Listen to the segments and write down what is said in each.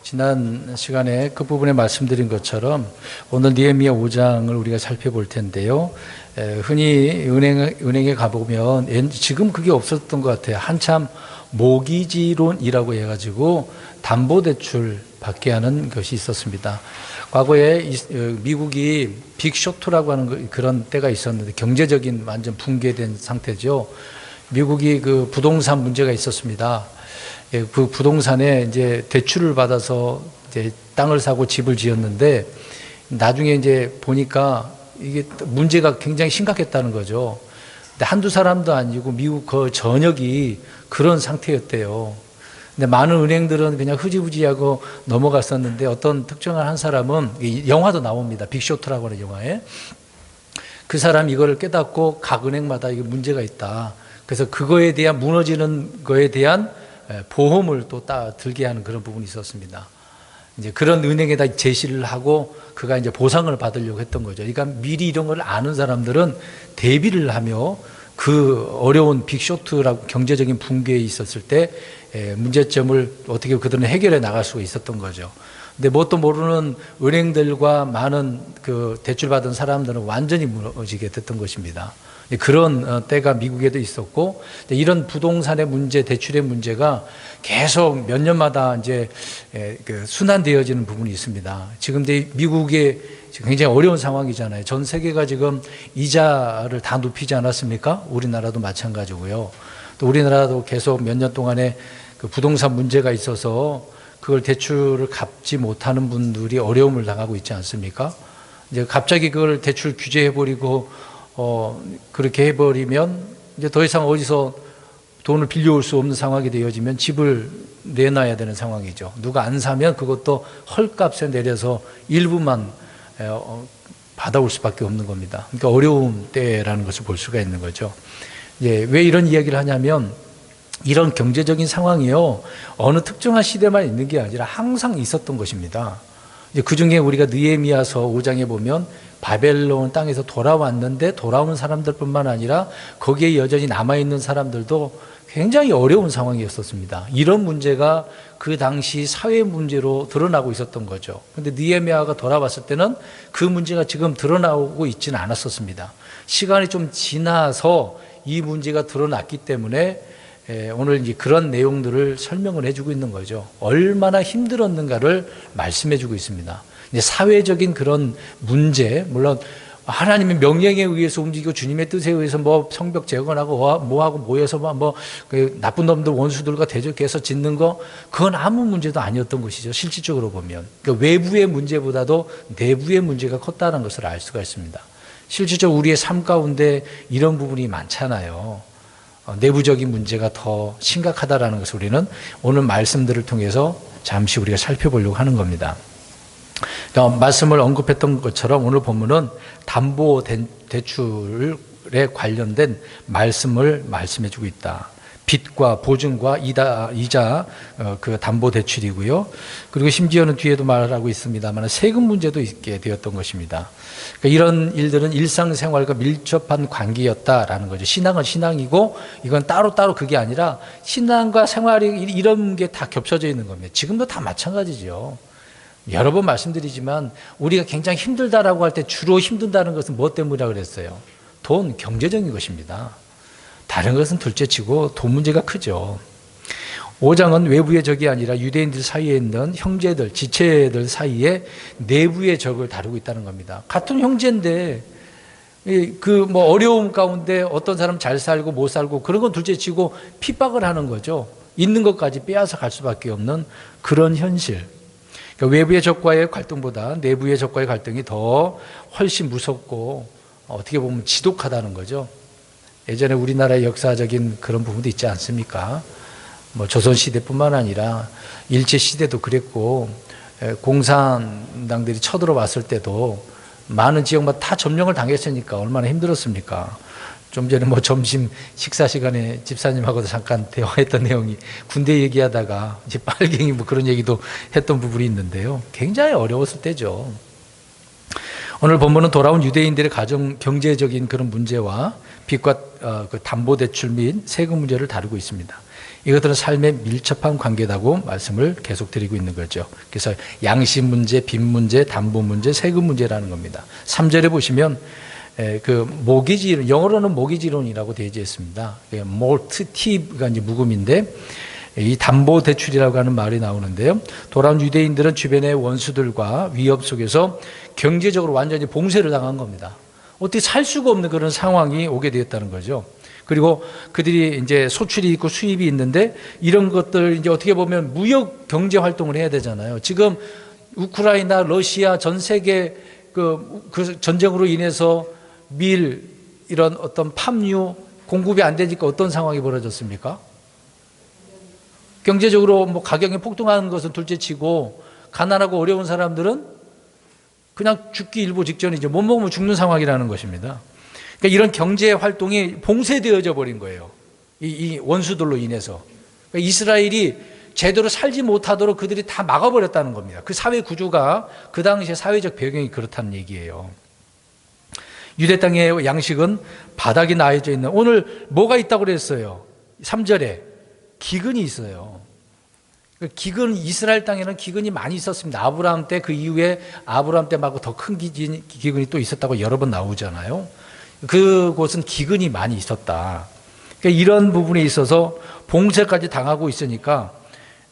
지난 시간에 그 부분에 말씀드린 것처럼 오늘 느헤미야 5장을 우리가 살펴볼 텐데요. 흔히 은행에 가보면 지금 그게 없었던 것 같아요. 한참 모기지론이라고 해가지고 담보대출 받게 하는 것이 있었습니다. 과거에 미국이 빅쇼트라고 하는 그런 때가 있었는데 경제적인 완전 붕괴된 상태죠. 미국이 그 부동산 문제가 있었습니다. 그 부동산에 이제 대출을 받아서 이제 땅을 사고 집을 지었는데 나중에 이제 보니까 이게 문제가 굉장히 심각했다는 거죠. 근데 한두 사람도 아니고 미국 그 전역이 그런 상태였대요. 근데 많은 은행들은 그냥 흐지부지하고 넘어갔었는데 어떤 특정한 한 사람은 영화도 나옵니다. 빅쇼트라고 하는 영화에. 그 사람이 이거를 깨닫고 각 은행마다 이게 문제가 있다. 그래서 그거에 대한 무너지는 거에 대한 보험을 또 들게 하는 그런 부분이 있었습니다. 이제 그런 은행에다 제시를 하고 그가 이제 보상을 받으려고 했던 거죠. 그러니까 미리 이런 걸 아는 사람들은 대비를 하며 그 어려운 빅쇼트라고 경제적인 붕괴에 있었을 때 문제점을 어떻게 그들은 해결해 나갈 수가 있었던 거죠. 근데 뭣도 모르는 은행들과 많은 그 대출받은 사람들은 완전히 무너지게 됐던 것입니다. 그런 때가 미국에도 있었고, 이런 부동산의 문제, 대출의 문제가 계속 몇 년마다 이제 순환되어지는 부분이 있습니다. 지금 미국이 굉장히 어려운 상황이잖아요. 전 세계가 지금 이자를 다 높이지 않았습니까? 우리나라도 마찬가지고요. 또 우리나라도 계속 몇 년 동안에 그 부동산 문제가 있어서 그걸 대출을 갚지 못하는 분들이 어려움을 당하고 있지 않습니까? 이제 갑자기 그걸 대출 규제해버리고 그렇게 해버리면 이제 더 이상 어디서 돈을 빌려올 수 없는 상황이 되어지면 집을 내놔야 되는 상황이죠. 누가 안 사면 그것도 헐값에 내려서 일부만 받아올 수밖에 없는 겁니다. 그러니까 어려운 때라는 것을 볼 수가 있는 거죠. 왜 이런 이야기를 하냐면 이런 경제적인 상황이요, 어느 특정한 시대만 있는 게 아니라 항상 있었던 것입니다. 그 중에 우리가 느헤미야서 5장에 보면 바벨론 땅에서 돌아왔는데 돌아오는 사람들뿐만 아니라 거기에 여전히 남아있는 사람들도 굉장히 어려운 상황이었었습니다. 이런 문제가 그 당시 사회 문제로 드러나고 있었던 거죠. 그런데 느헤미야가 돌아왔을 때는 그 문제가 지금 드러나고 있지는 않았었습니다. 시간이 좀 지나서 이 문제가 드러났기 때문에 오늘 이제 그런 내용들을 설명을 해주고 있는 거죠. 얼마나 힘들었는가를 말씀해주고 있습니다. 이제 사회적인 그런 문제, 물론 하나님의 명령에 의해서 움직이고 주님의 뜻에 의해서 뭐 성벽 재건하고 뭐하고 모여서 그 나쁜 놈들 원수들과 대적해서 짓는 거, 그건 아무 문제도 아니었던 것이죠. 실질적으로 보면. 그러니까 외부의 문제보다도 내부의 문제가 컸다는 것을 알 수가 있습니다. 실질적으로 우리의 삶 가운데 이런 부분이 많잖아요. 내부적인 문제가 더 심각하다라는 것을 우리는 오늘 말씀들을 통해서 잠시 우리가 살펴보려고 하는 겁니다. 그러니까 말씀을 언급했던 것처럼 오늘 본문은 담보대출에 관련된 말씀을 말씀해주고 있다. 빚과 보증과 이자, 그 담보대출이고요. 그리고 심지어는 뒤에도 말하고 있습니다만 세금 문제도 있게 되었던 것입니다. 그러니까 이런 일들은 일상생활과 밀접한 관계였다라는 거죠. 신앙은 신앙이고 이건 따로따로 그게 아니라 신앙과 생활이 이런 게 다 겹쳐져 있는 겁니다. 지금도 다 마찬가지죠. 여러 번 말씀드리지만 우리가 굉장히 힘들다라고 할 때 주로 힘든다는 것은 무엇 때문이라고 그랬어요? 돈, 경제적인 것입니다. 다른 것은 둘째치고 돈 문제가 크죠. 5장은 외부의 적이 아니라 유대인들 사이에 있는 형제들, 지체들 사이에 내부의 적을 다루고 있다는 겁니다. 같은 형제인데 그 어려움 가운데 어떤 사람 잘 살고 못 살고 그런 건 둘째치고 핍박을 하는 거죠. 있는 것까지 빼앗아 갈 수밖에 없는 그런 현실. 그러니까 외부의 적과의 갈등보다 내부의 적과의 갈등이 더 훨씬 무섭고 어떻게 보면 지독하다는 거죠. 예전에 우리나라의 역사적인 그런 부분도 있지 않습니까? 조선시대뿐만 아니라 일제시대도 그랬고, 공산당들이 쳐들어왔을 때도 많은 지역마다 다 점령을 당했으니까 얼마나 힘들었습니까? 좀 전에 점심 식사 시간에 집사님하고도 잠깐 대화했던 내용이 군대 얘기하다가 이제 빨갱이 그런 얘기도 했던 부분이 있는데요. 굉장히 어려웠을 때죠. 오늘 본문은 돌아온 유대인들의 가정 경제적인 그런 문제와 빚과 그 담보대출 및 세금 문제를 다루고 있습니다. 이것들은 삶에 밀접한 관계다고 말씀을 계속 드리고 있는 거죠. 그래서 양식 문제, 빚 문제, 담보 문제, 세금 문제라는 겁니다. 3절에 보시면 그 모기지, 영어로는 모기지론이라고 되어 있습니다. 몰티티브가 이제 묵음인데 이 담보 대출이라고 하는 말이 나오는데요. 돌아온 유대인들은 주변의 원수들과 위협 속에서 경제적으로 완전히 봉쇄를 당한 겁니다. 어떻게 살 수가 없는 그런 상황이 오게 되었다는 거죠. 그리고 그들이 이제 소출이 있고 수입이 있는데 이런 것들 이제 어떻게 보면 무역 경제 활동을 해야 되잖아요. 지금 우크라이나, 러시아 전 세계 그 전쟁으로 인해서 밀 이런 어떤 팜유 공급이 안 되니까 어떤 상황이 벌어졌습니까? 경제적으로 뭐 가격이 폭등하는 것은 둘째치고 가난하고 어려운 사람들은 그냥 죽기 일보 직전이죠. 못 먹으면 죽는 상황이라는 것입니다. 그러니까 이런 경제 활동이 봉쇄되어져 버린 거예요. 이 원수들로 인해서. 그러니까 이스라엘이 제대로 살지 못하도록 그들이 다 막아버렸다는 겁니다. 그 사회 구조가 그 당시의 사회적 배경이 그렇다는 얘기예요. 유대 땅의 양식은 바닥이 나여져 있는, 오늘 뭐가 있다고 그랬어요? 3절에 기근이 있어요. 기근, 이스라엘 땅에는 기근이 많이 있었습니다. 아브라함 때, 그 이후에 아브라함 때 말고 더 큰 기근이 또 있었다고 여러 번 나오잖아요. 그곳은 기근이 많이 있었다. 그러니까 이런 부분에 있어서 봉쇄까지 당하고 있으니까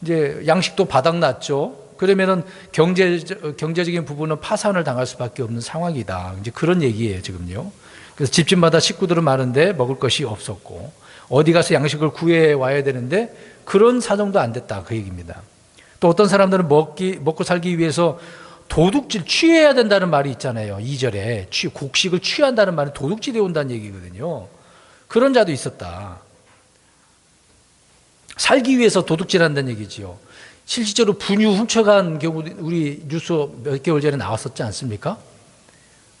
이제 양식도 바닥났죠. 그러면은 경제적인 부분은 파산을 당할 수밖에 없는 상황이다. 이제 그런 얘기예요, 지금요. 그래서 집집마다 식구들은 많은데 먹을 것이 없었고, 어디 가서 양식을 구해 와야 되는데 그런 사정도 안 됐다, 그 얘기입니다. 또 어떤 사람들은 먹고 살기 위해서 도둑질, 취해야 된다는 말이 있잖아요. 2절에 곡식을 취한다는 말은 도둑질이 온다는 얘기거든요. 그런 자도 있었다. 살기 위해서 도둑질한다는 얘기지요. 실질적으로 분유 훔쳐간 경우 우리 뉴스 몇 개월 전에 나왔었지 않습니까?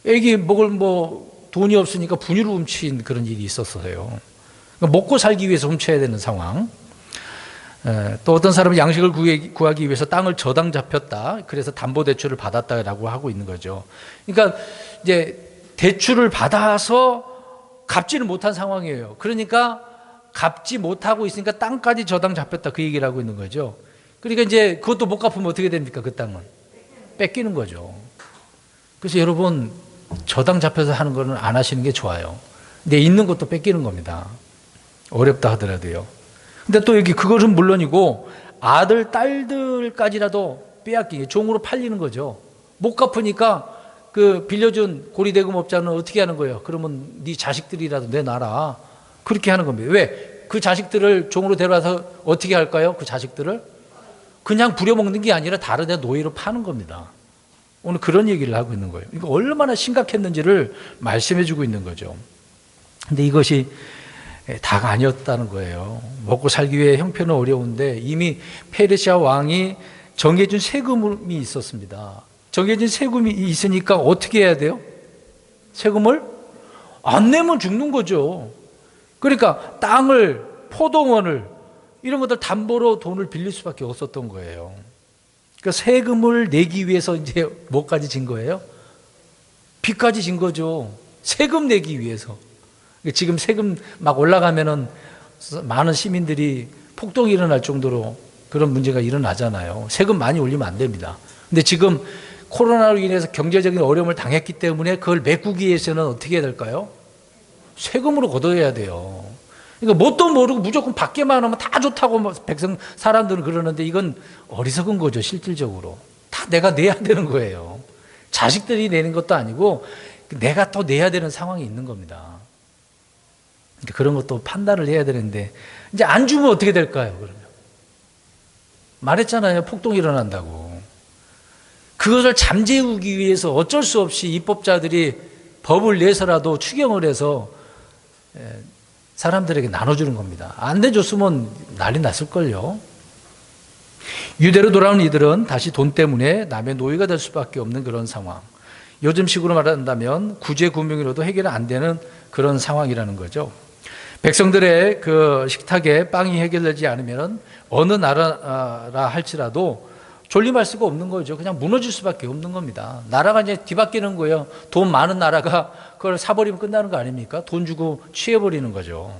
애기 먹을 돈이 없으니까 분유를 훔친 그런 일이 있었어요. 먹고 살기 위해서 훔쳐야 되는 상황. 또 어떤 사람은 양식을 구하기 위해서 땅을 저당 잡혔다. 그래서 담보대출을 받았다라고 하고 있는 거죠. 그러니까 이제 대출을 받아서 갚지를 못한 상황이에요. 그러니까 갚지 못하고 있으니까 땅까지 저당 잡혔다, 그 얘기를 하고 있는 거죠. 그러니까 이제 그것도 못 갚으면 어떻게 됩니까? 그 땅은 뺏기는 거죠. 그래서 여러분, 저당 잡혀서 하는 거는 안 하시는 게 좋아요. 근데 있는 것도 뺏기는 겁니다. 어렵다 하더라도요. 근데 또 여기 그것은 물론이고 아들, 딸들까지라도 빼앗기게 종으로 팔리는 거죠. 못 갚으니까 그 빌려준 고리대금업자는 어떻게 하는 거예요? 그러면 네 자식들이라도 내놔라. 그렇게 하는 겁니다. 왜? 그 자식들을 종으로 데려와서 어떻게 할까요? 그 자식들을 그냥 부려먹는 게 아니라 다른 데 노예로 파는 겁니다. 오늘 그런 얘기를 하고 있는 거예요. 이거 얼마나 심각했는지를 말씀해 주고 있는 거죠. 근데 이것이 다가 아니었다는 거예요. 먹고 살기 위해 형편은 어려운데 이미 페르시아 왕이 정해준 세금이 있었습니다. 정해진 세금이 있으니까 어떻게 해야 돼요? 세금을 안 내면 죽는 거죠. 그러니까 땅을, 포도원을, 이런 것들 담보로 돈을 빌릴 수밖에 없었던 거예요. 그러니까 세금을 내기 위해서 이제 뭐까지 진 거예요? 빚까지 진 거죠. 세금 내기 위해서. 지금 세금 막 올라가면은 많은 시민들이 폭동이 일어날 정도로 그런 문제가 일어나잖아요. 세금 많이 올리면 안 됩니다. 근데 지금 코로나로 인해서 경제적인 어려움을 당했기 때문에 그걸 메꾸기 위해서는 어떻게 해야 될까요? 세금으로 걷어야 돼요. 그러니까 뭣도 모르고 무조건 받게만 하면 다 좋다고 사람들은 그러는데 이건 어리석은 거죠, 실질적으로. 다 내가 내야 되는 거예요. 자식들이 내는 것도 아니고 내가 또 내야 되는 상황이 있는 겁니다. 그러니까 그런 것도 판단을 해야 되는데 이제 안 주면 어떻게 될까요, 그러면? 말했잖아요, 폭동이 일어난다고. 그것을 잠재우기 위해서 어쩔 수 없이 입법자들이 법을 내서라도 추경을 해서 사람들에게 나눠주는 겁니다. 안 내줬으면 난리 났을걸요. 유대로 돌아온 이들은 다시 돈 때문에 남의 노예가 될 수밖에 없는 그런 상황. 요즘식으로 말한다면 구제금융으로도 해결이 안 되는 그런 상황이라는 거죠. 백성들의 그 식탁에 빵이 해결되지 않으면 어느 나라라 할지라도 존립할 수가 없는 거죠. 그냥 무너질 수밖에 없는 겁니다. 나라가 이제 뒤바뀌는 거예요. 돈 많은 나라가 그걸 사버리면 끝나는 거 아닙니까? 돈 주고 취해버리는 거죠.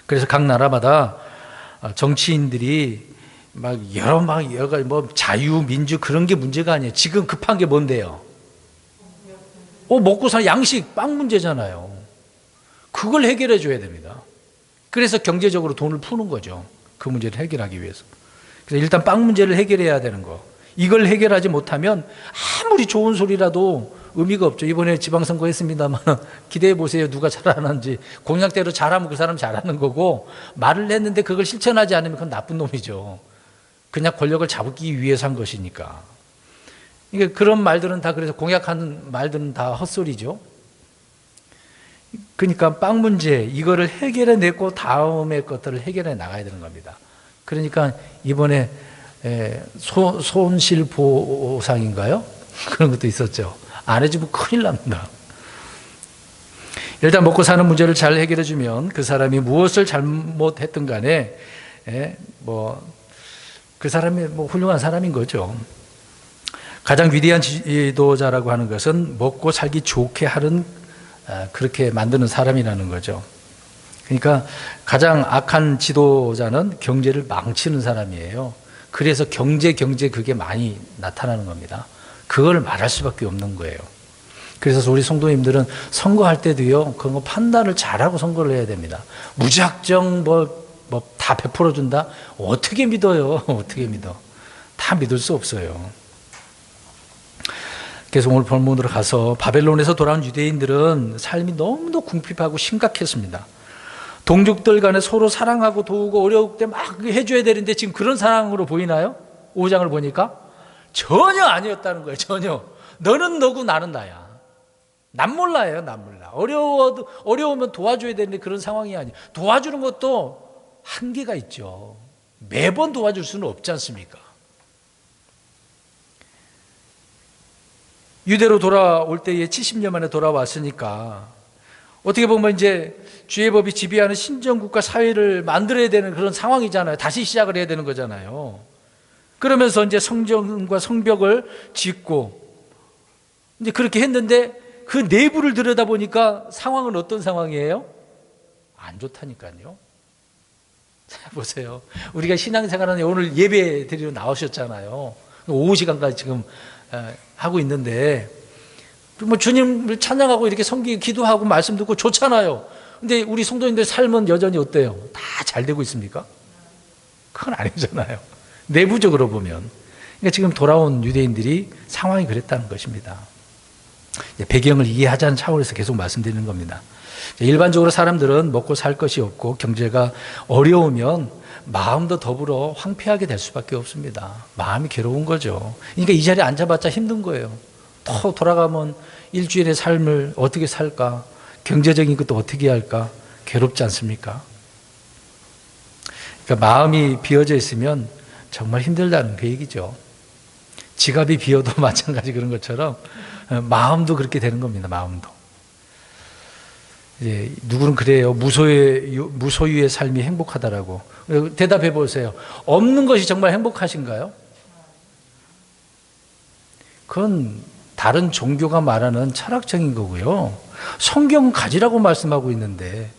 그래서 각 나라마다 정치인들이 막 여러 가지 뭐 자유, 민주 그런 게 문제가 아니에요. 지금 급한 게 뭔데요? 먹고 살 양식, 빵 문제잖아요. 그걸 해결해 줘야 됩니다. 그래서 경제적으로 돈을 푸는 거죠. 그 문제를 해결하기 위해서. 그래서 일단 빵 문제를 해결해야 되는 거. 이걸 해결하지 못하면 아무리 좋은 소리라도 의미가 없죠. 이번에 지방선거 했습니다만 기대해 보세요. 누가 잘하는지. 공약대로 잘하면 그 사람 잘하는 거고, 말을 했는데 그걸 실천하지 않으면 그건 나쁜 놈이죠. 그냥 권력을 잡기 위해서 한 것이니까. 그러니까 그런 말들은 다, 그래서 공약하는 말들은 다 헛소리죠. 그러니까 빵 문제 이거를 해결해 내고 다음에 것들을 해결해 나가야 되는 겁니다. 그러니까 이번에 손실보상인가요? 그런 것도 있었죠. 안 해주면 큰일 납니다. 일단 먹고 사는 문제를 잘 해결해 주면 그 사람이 무엇을 잘못했든 간에 그 사람이 훌륭한 사람인 거죠. 가장 위대한 지도자라고 하는 것은 먹고 살기 좋게 하는, 그렇게 만드는 사람이라는 거죠. 그러니까 가장 악한 지도자는 경제를 망치는 사람이에요. 그래서 경제 그게 많이 나타나는 겁니다. 그걸 말할 수밖에 없는 거예요. 그래서 우리 성도님들은 선거할 때도요, 그런 거 판단을 잘하고 선거를 해야 됩니다. 무작정 다 100% 준다? 어떻게 믿어요? 어떻게 믿어? 다 믿을 수 없어요. 그래서 오늘 본문으로 가서 바벨론에서 돌아온 유대인들은 삶이 너무도 궁핍하고 심각했습니다. 동족들 간에 서로 사랑하고 도우고 어려울 때 막 해줘야 되는데 지금 그런 상황으로 보이나요? 5장을 보니까 전혀 아니었다는 거예요. 전혀. 너는 너고 나는 나야. 난 몰라요. 난 몰라. 어려우면 도와줘야 되는데 그런 상황이 아니에요. 도와주는 것도 한계가 있죠. 매번 도와줄 수는 없지 않습니까? 유대로 돌아올 때에 70년 만에 돌아왔으니까 어떻게 보면 이제 주의 법이 지배하는 신정국가 사회를 만들어야 되는 그런 상황이잖아요. 다시 시작을 해야 되는 거잖아요. 그러면서 이제 성전과 성벽을 짓고 이제 그렇게 했는데 그 내부를 들여다보니까 상황은 어떤 상황이에요? 안 좋다니까요. 자, 보세요. 우리가 신앙생활하는 오늘 예배 드리러 나오셨잖아요. 오후 시간까지 지금 하고 있는데 주님을 찬양하고 이렇게 섬기고 기도하고 말씀 듣고 좋잖아요. 근데 우리 성도님들 삶은 여전히 어때요? 다 잘 되고 있습니까? 그건 아니잖아요. 내부적으로 보면. 그러니까 지금 돌아온 유대인들이 상황이 그랬다는 것입니다. 배경을 이해하자는 차원에서 계속 말씀드리는 겁니다. 일반적으로 사람들은 먹고 살 것이 없고 경제가 어려우면 마음도 더불어 황폐하게 될 수밖에 없습니다. 마음이 괴로운 거죠. 그러니까 이 자리에 앉아봤자 힘든 거예요. 또 돌아가면 일주일의 삶을 어떻게 살까? 경제적인 것도 어떻게 할까? 괴롭지 않습니까? 그러니까 마음이 비어져 있으면 정말 힘들다는 그 얘기죠. 지갑이 비어도 마찬가지 그런 것처럼 마음도 그렇게 되는 겁니다. 마음도. 이제 누구는 그래요. 무소유의 삶이 행복하다라고. 대답해 보세요. 없는 것이 정말 행복하신가요? 그건 다른 종교가 말하는 철학적인 거고요. 성경은 가지라고 말씀하고 있는데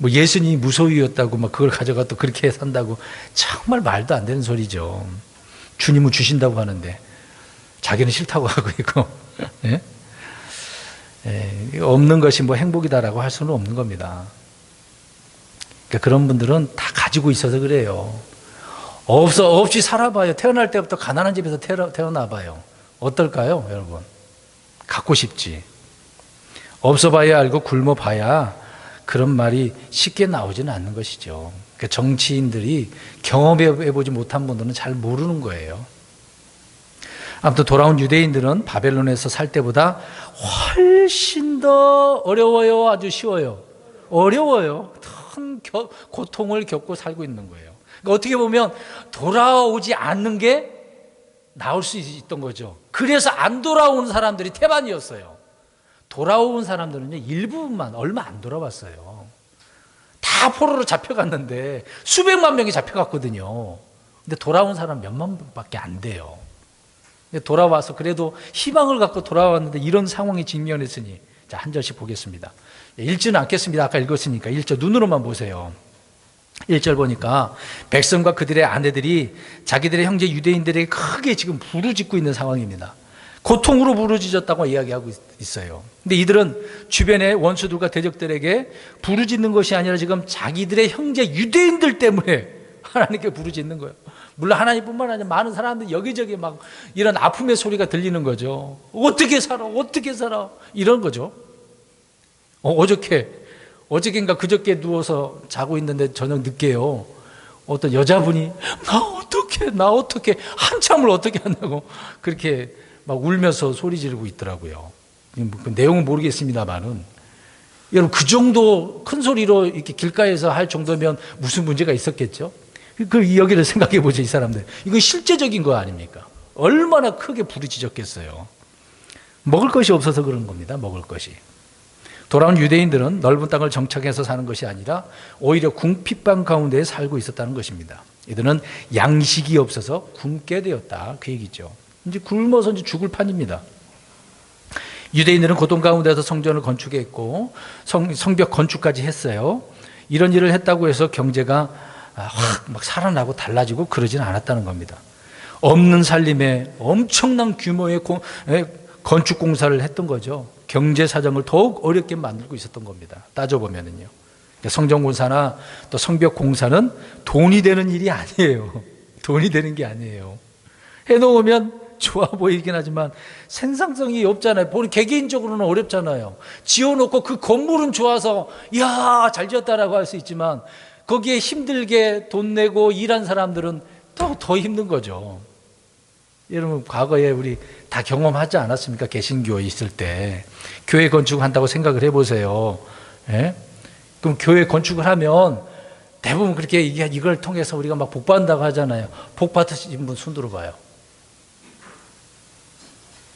예수님이 무소유였다고 막 그걸 가져가 또 그렇게 산다고 정말 말도 안 되는 소리죠. 주님은 주신다고 하는데 자기는 싫다고 하고 있고 예? 없는 것이 행복이다라고 할 수는 없는 겁니다. 그러니까 그런 분들은 다 가지고 있어서 그래요. 없이 살아봐요. 태어날 때부터 가난한 집에서 태어나봐요. 어떨까요, 여러분? 갖고 싶지. 없어봐야 알고 굶어봐야 그런 말이 쉽게 나오지는 않는 것이죠. 그러니까 정치인들이 경험해보지 못한 분들은 잘 모르는 거예요. 아무튼 돌아온 유대인들은 바벨론에서 살 때보다 훨씬 더 어려워요? 아주 쉬워요? 어려워요. 큰 고통을 겪고 살고 있는 거예요. 그러니까 어떻게 보면 돌아오지 않는 게 나올 수 있던 거죠. 그래서 안 돌아오는 사람들이 태반이었어요. 돌아온 사람들은요, 일부분만 얼마 안 돌아왔어요. 다 포로로 잡혀갔는데 수백만 명이 잡혀갔거든요. 근데 돌아온 사람 몇만 밖에 안 돼요. 돌아와서 그래도 희망을 갖고 돌아왔는데 이런 상황에 직면했으니, 자, 한 절씩 보겠습니다. 읽지는 않겠습니다. 아까 읽었으니까 1절 눈으로만 보세요. 1절 보니까 백성과 그들의 아내들이 자기들의 형제 유대인들에게 크게 지금 부르짖고 있는 상황입니다. 고통으로 부르짖었다고 이야기하고 있어요. 근데 이들은 주변의 원수들과 대적들에게 부르짖는 것이 아니라 지금 자기들의 형제 유대인들 때문에 하나님께 부르짖는 거예요. 물론 하나님뿐만 아니라 많은 사람들이 여기저기 막 이런 아픔의 소리가 들리는 거죠. 어떻게 살아? 어떻게 살아? 이런 거죠. 어저께인가 그저께 누워서 자고 있는데 저녁 늦게요. 어떤 여자분이 나 어떻게 한참을 어떻게 한다고 그렇게 막 울면서 소리 지르고 있더라고요. 그 내용은 모르겠습니다만은 여러분 그 정도 큰 소리로 이렇게 길가에서 할 정도면 무슨 문제가 있었겠죠? 그 여기를 생각해 보죠, 이 사람들. 이건 실제적인 거 아닙니까? 얼마나 크게 부르짖었겠어요. 먹을 것이 없어서 그런 겁니다. 먹을 것이. 돌아온 유대인들은 넓은 땅을 정착해서 사는 것이 아니라 오히려 궁핍방 가운데 살고 있었다는 것입니다. 이들은 양식이 없어서 굶게 되었다, 그 얘기죠. 이제 굶어서 이제 죽을 판입니다. 유대인들은 고통 가운데서 성전을 건축했고 성벽 건축까지 했어요. 이런 일을 했다고 해서 경제가 확 막 살아나고 달라지고 그러지는 않았다는 겁니다. 없는 살림에 엄청난 규모의 건축 공사를 했던 거죠. 경제 사정을 더욱 어렵게 만들고 있었던 겁니다. 따져보면은요. 성전 공사나 또 성벽 공사는 돈이 되는 일이 아니에요. 돈이 되는 게 아니에요. 해놓으면 좋아 보이긴 하지만 생산성이 없잖아요. 개개인적으로는 어렵잖아요. 지어놓고 그 건물은 좋아서 이야 잘 지었다라고 할 수 있지만 거기에 힘들게 돈 내고 일한 사람들은 더 힘든 거죠. 여러분 과거에 우리 다 경험하지 않았습니까? 개신교에 있을 때 교회 건축한다고 생각을 해보세요. 예? 그럼 교회 건축을 하면 대부분 그렇게 이걸 통해서 우리가 막 복 받는다고 하잖아요. 복 받으신 분 손 들어봐요.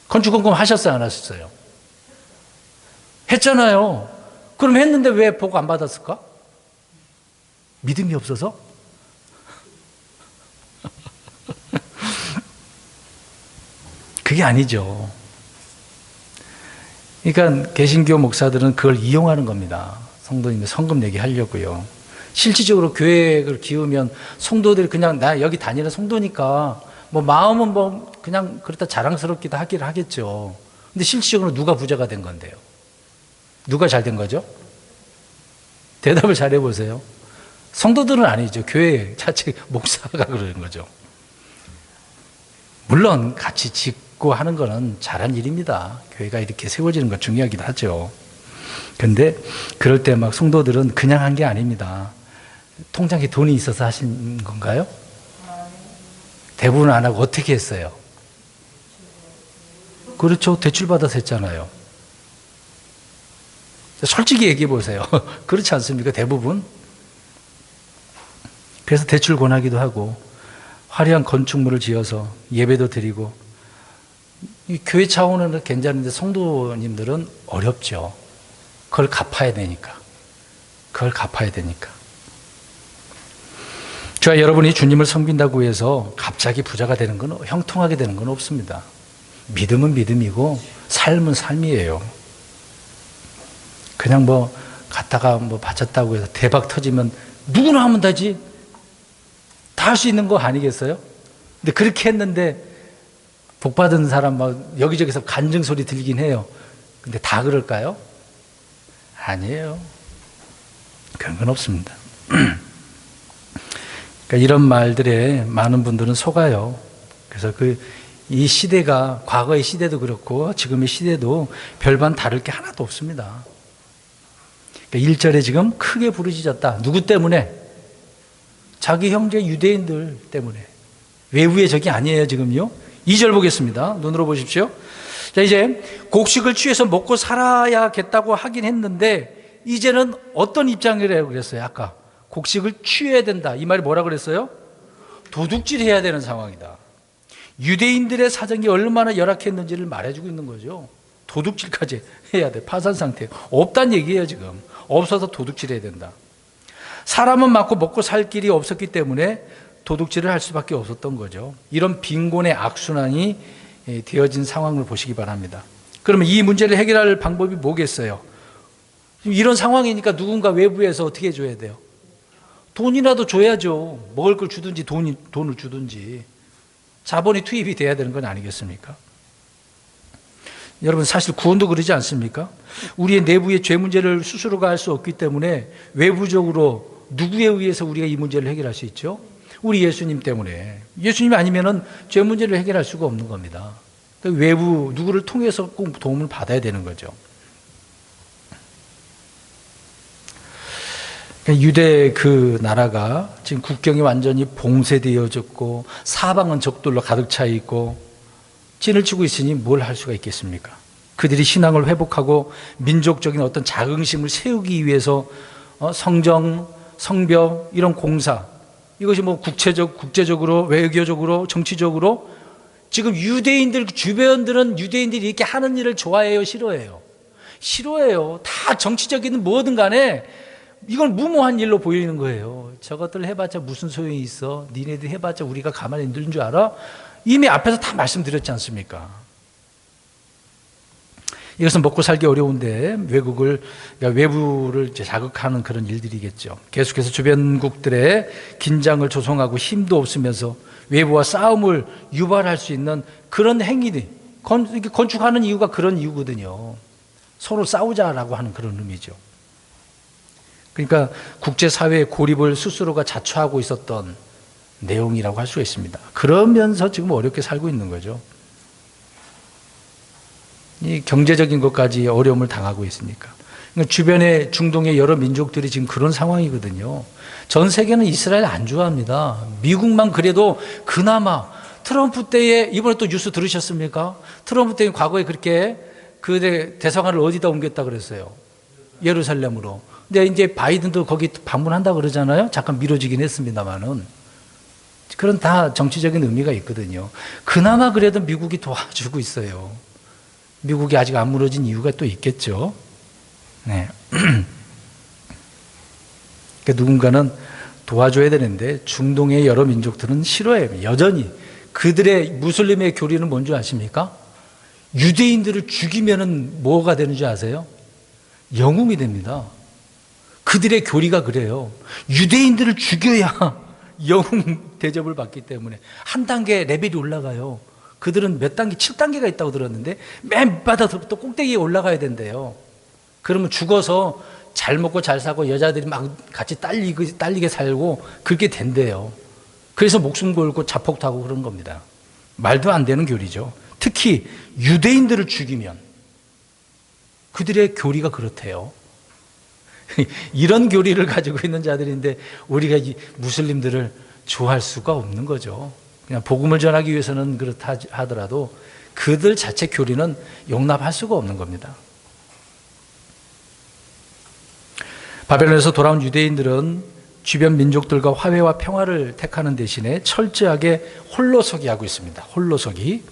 건축헌금 하셨어요? 안 하셨어요? 했잖아요. 그럼 했는데 왜 복 안 받았을까? 믿음이 없어서? 그게 아니죠. 그러니까 개신교 목사들은 그걸 이용하는 겁니다. 성도님들 성금 내게 하려고요. 실질적으로 교회를 기우면 성도들이 그냥 나 여기 다니는 성도니까 뭐 마음은 뭐 그냥 그렇다 자랑스럽기도 하기를 하겠죠. 근데 실질적으로 누가 부자가 된 건데요? 누가 잘 된 거죠? 대답을 잘 해보세요. 성도들은 아니죠. 교회 자체 목사가 그러는 거죠. 물론 같이 짓고 하는 거는 잘한 일입니다. 교회가 이렇게 세워지는 거 중요하기도 하죠. 근데 그럴 때 막 성도들은 그냥 한 게 아닙니다. 통장에 돈이 있어서 하신 건가요? 대부분 안 하고 어떻게 했어요? 그렇죠. 대출받아서 했잖아요. 솔직히 얘기해 보세요. 그렇지 않습니까? 대부분. 그래서 대출 권하기도 하고 화려한 건축물을 지어서 예배도 드리고 이 교회 차원은 괜찮은데 성도님들은 어렵죠. 그걸 갚아야 되니까. 저와 여러분이 주님을 섬긴다고 해서 갑자기 부자가 되는 건, 형통하게 되는 건 없습니다. 믿음은 믿음이고 삶은 삶이에요. 그냥 뭐 갔다가 뭐 바쳤다고 해서 대박 터지면 누구나 하면 되지. 다 할 수 있는 거 아니겠어요? 근데 그렇게 했는데 복 받은 사람 막 여기저기서 간증 소리 들리긴 해요. 근데 다 그럴까요? 아니에요. 그런 건 없습니다. 그러니까 이런 말들에 많은 분들은 속아요. 그래서 이 시대가 과거의 시대도 그렇고 지금의 시대도 별반 다를 게 하나도 없습니다. 그러니까 1절에 지금 크게 부르짖었다. 누구 때문에? 자기 형제 유대인들 때문에. 외부의 적이 아니에요, 지금요. 2절 보겠습니다. 눈으로 보십시오. 자, 이제 곡식을 취해서 먹고 살아야겠다고 하긴 했는데 이제는 어떤 입장이래요? 그랬어요, 아까. 곡식을 취해야 된다. 이 말이 뭐라 그랬어요? 도둑질해야 되는 상황이다. 유대인들의 사정이 얼마나 열악했는지를 말해주고 있는 거죠. 도둑질까지 해야 돼. 파산 상태. 없다는 얘기예요, 지금. 없어서 도둑질해야 된다. 사람은 많고 먹고 살 길이 없었기 때문에 도둑질을 할 수밖에 없었던 거죠. 이런 빈곤의 악순환이 되어진 상황을 보시기 바랍니다. 그러면 이 문제를 해결할 방법이 뭐겠어요? 이런 상황이니까 누군가 외부에서 어떻게 해줘야 돼요? 돈이라도 줘야죠. 먹을 걸 주든지 돈을 주든지. 자본이 투입이 돼야 되는 건 아니겠습니까? 여러분, 사실 구원도 그러지 않습니까? 우리의 내부의 죄 문제를 스스로가 할 수 없기 때문에 외부적으로 누구에 의해서 우리가 이 문제를 해결할 수 있죠? 우리 예수님 때문에. 예수님이 아니면은 죄 문제를 해결할 수가 없는 겁니다. 외부 누구를 통해서 꼭 도움을 받아야 되는 거죠. 유대 그 나라가 지금 국경이 완전히 봉쇄되어졌고 사방은 적들로 가득 차 있고 진을 치고 있으니 뭘 할 수가 있겠습니까? 그들이 신앙을 회복하고 민족적인 어떤 자긍심을 세우기 위해서 성정, 성벽 이런 공사, 이것이 뭐 국제적으로 외교적으로 정치적으로 지금 유대인들 주변들은 유대인들이 이렇게 하는 일을 좋아해요, 싫어해요? 싫어해요. 다 정치적인 뭐든 간에 이건 무모한 일로 보이는 거예요. 저것들 해봤자 무슨 소용이 있어? 니네들 해봤자 우리가 가만히 있는 줄 알아? 이미 앞에서 다 말씀드렸지 않습니까? 이것은 먹고 살기 어려운데 외부를 자극하는 그런 일들이겠죠. 계속해서 주변국들의 긴장을 조성하고 힘도 없으면서 외부와 싸움을 유발할 수 있는 그런 행위들, 건축하는 이유가 그런 이유거든요. 서로 싸우자라고 하는 그런 의미죠. 그러니까 국제사회의 고립을 스스로가 자초하고 있었던 내용이라고 할 수가 있습니다. 그러면서 지금 어렵게 살고 있는 거죠. 이 경제적인 것까지 어려움을 당하고 있으니까. 그러니까 주변의 중동의 여러 민족들이 지금 그런 상황이거든요. 전 세계는 이스라엘 안 좋아합니다. 미국만 그래도 그나마 트럼프 때에, 이번에 또 뉴스 들으셨습니까? 트럼프 때에 과거에 그렇게 그 대사관을 어디다 옮겼다 그랬어요? 예루살렘으로. 근데 이제 바이든도 거기 방문한다 그러잖아요. 잠깐 미뤄지긴 했습니다만은. 그런 다 정치적인 의미가 있거든요. 그나마 그래도 미국이 도와주고 있어요. 미국이 아직 안 무너진 이유가 또 있겠죠. 네. 그러니까 누군가는 도와줘야 되는데 중동의 여러 민족들은 싫어해요. 여전히. 그들의 무슬림의 교리는 뭔지 아십니까? 유대인들을 죽이면은 뭐가 되는 줄 아세요? 영웅이 됩니다. 그들의 교리가 그래요. 유대인들을 죽여야 영웅 대접을 받기 때문에 한 단계 레벨이 올라가요. 그들은 몇 단계, 7단계가 있다고 들었는데 맨 바닥부터 꼭대기에 올라가야 된대요. 그러면 죽어서 잘 먹고 잘 사고 여자들이 막 같이 딸리게 살고 그렇게 된대요. 그래서 목숨 걸고 자폭 타고 그런 겁니다. 말도 안 되는 교리죠. 특히 유대인들을 죽이면 그들의 교리가 그렇대요. 이런 교리를 가지고 있는 자들인데 우리가 이 무슬림들을 좋아할 수가 없는 거죠. 그냥 복음을 전하기 위해서는 그렇다 하더라도 그들 자체 교리는 용납할 수가 없는 겁니다. 바벨론에서 돌아온 유대인들은 주변 민족들과 화해와 평화를 택하는 대신에 철저하게 홀로서기 하고 있습니다. 홀로서기.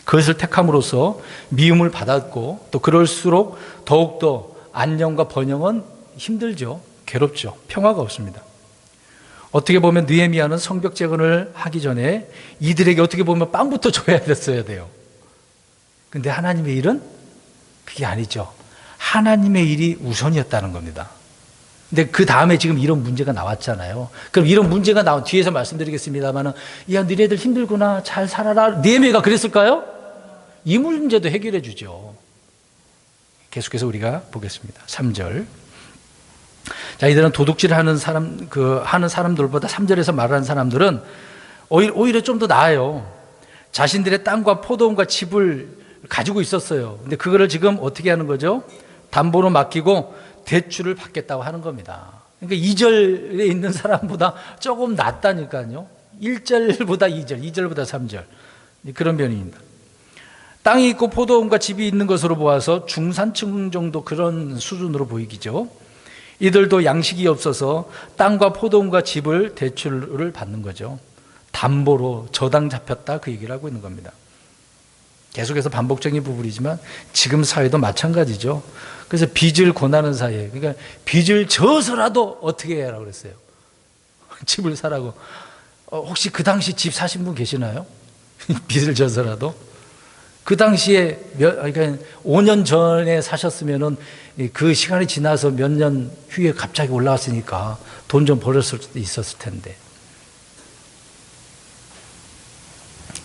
그것을 택함으로써 미움을 받았고 또 그럴수록 더욱더 안녕과 번영은 힘들죠. 괴롭죠. 평화가 없습니다. 어떻게 보면 느헤미야는 성벽 재건을 하기 전에 이들에게 어떻게 보면 빵부터 줘야 됐어야 돼요. 근데 하나님의 일은 그게 아니죠. 하나님의 일이 우선이었다는 겁니다. 근데 그 다음에 지금 이런 문제가 나왔잖아요. 그럼 이런 문제가 나온 뒤에서 말씀드리겠습니다만은, 야, 너네들 힘들구나. 잘 살아라. 느헤미야가 그랬을까요? 이 문제도 해결해 주죠. 계속해서 우리가 보겠습니다. 3절. 자, 이들은 도둑질 하는 사람들보다 3절에서 말하는 사람들은 오히려 좀 더 나아요. 자신들의 땅과 포도원과 집을 가지고 있었어요. 근데 그거를 지금 어떻게 하는 거죠? 담보로 맡기고 대출을 받겠다고 하는 겁니다. 그러니까 2절에 있는 사람보다 조금 낫다니까요. 1절보다 2절, 2절보다 3절. 그런 변입니다. 땅이 있고 포도원과 집이 있는 것으로 보아서 중산층 정도 그런 수준으로 보이기죠. 이들도 양식이 없어서 땅과 포도원과 집을 대출을 받는 거죠. 담보로 저당 잡혔다 그 얘기를 하고 있는 겁니다. 계속해서 반복적인 부분이지만 지금 사회도 마찬가지죠. 그래서 빚을 권하는 사이에, 그러니까 빚을 져서라도 어떻게 해야 하라고 그랬어요? 집을 사라고. 혹시 그 당시 집 사신 분 계시나요? 빚을 져서라도? 그 당시에 그러니까 5년 전에 사셨으면은 그 시간이 지나서 몇 년 후에 갑자기 올라왔으니까 돈 좀 벌었을 수도 있었을 텐데.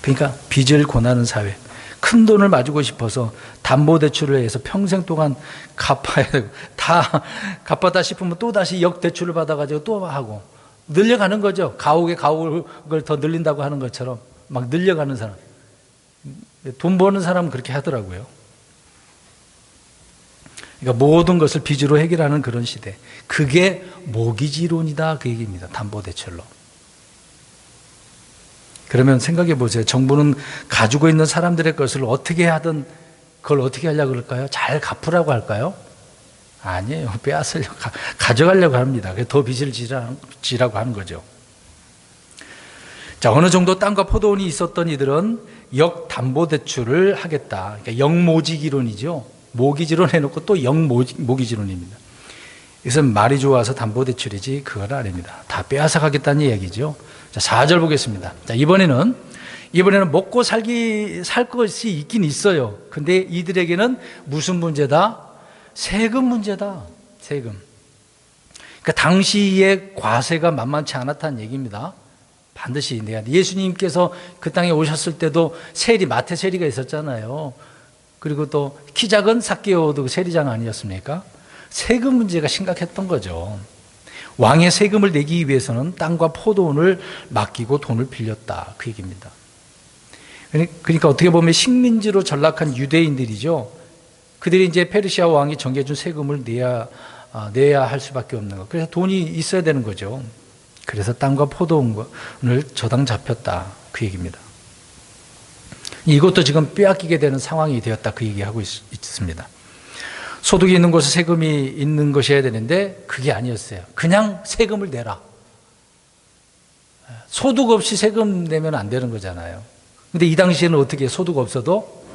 그러니까 빚을 권하는 사회. 큰 돈을 가지고 싶어서 담보대출을 해서 평생 동안 갚아야 되고, 다 갚았다 싶으면 또 다시 역대출을 받아가지고 또 하고, 늘려가는 거죠. 가옥에 가옥을 더 늘린다고 하는 것처럼 막 늘려가는 사람. 돈 버는 사람은 그렇게 하더라고요. 그러니까 모든 것을 빚으로 해결하는 그런 시대. 그게 모기지론이다, 그 얘기입니다. 담보대출로. 그러면 생각해 보세요. 정부는 가지고 있는 사람들의 것을 어떻게 하든 그걸 어떻게 하려고 그럴까요? 잘 갚으라고 할까요? 아니에요. 빼앗으려고, 가져가려고 합니다. 더 빚을 지라고 하는 거죠. 자, 어느 정도 땅과 포도원이 있었던 이들은 역담보대출을 하겠다. 그러니까 역모지기론이죠. 모기지론 해놓고 또 역모기지론입니다. 이것은 말이 좋아서 담보대출이지 그건 아닙니다. 다 빼앗아 가겠다는 얘기죠. 자, 4절 보겠습니다. 자, 이번에는 먹고 살 것이 있긴 있어요. 근데 이들에게는 무슨 문제다? 세금 문제다. 세금. 그러니까 당시의 과세가 만만치 않았다는 얘기입니다. 반드시 내야 돼. 예수님께서 그 땅에 오셨을 때도 마태 세리가 있었잖아요. 그리고 또 키 작은 삭개오도 세리장 아니었습니까? 세금 문제가 심각했던 거죠. 왕의 세금을 내기 위해서는 땅과 포도원을 맡기고 돈을 빌렸다, 그 얘기입니다. 그러니까 어떻게 보면 식민지로 전락한 유대인들이죠. 그들이 이제 페르시아 왕이 정해준 세금을 내야 할 수밖에 없는 거. 그래서 돈이 있어야 되는 거죠. 그래서 땅과 포도원을 저당 잡혔다, 그 얘기입니다. 이것도 지금 빼앗기게 되는 상황이 되었다, 그 얘기하고 있습니다. 소득이 있는 곳에 세금이 있는 것이어야 되는데 그게 아니었어요. 그냥 세금을 내라. 소득 없이 세금 내면 안 되는 거잖아요. 근데 이 당시에는 어떻게 소득 없어도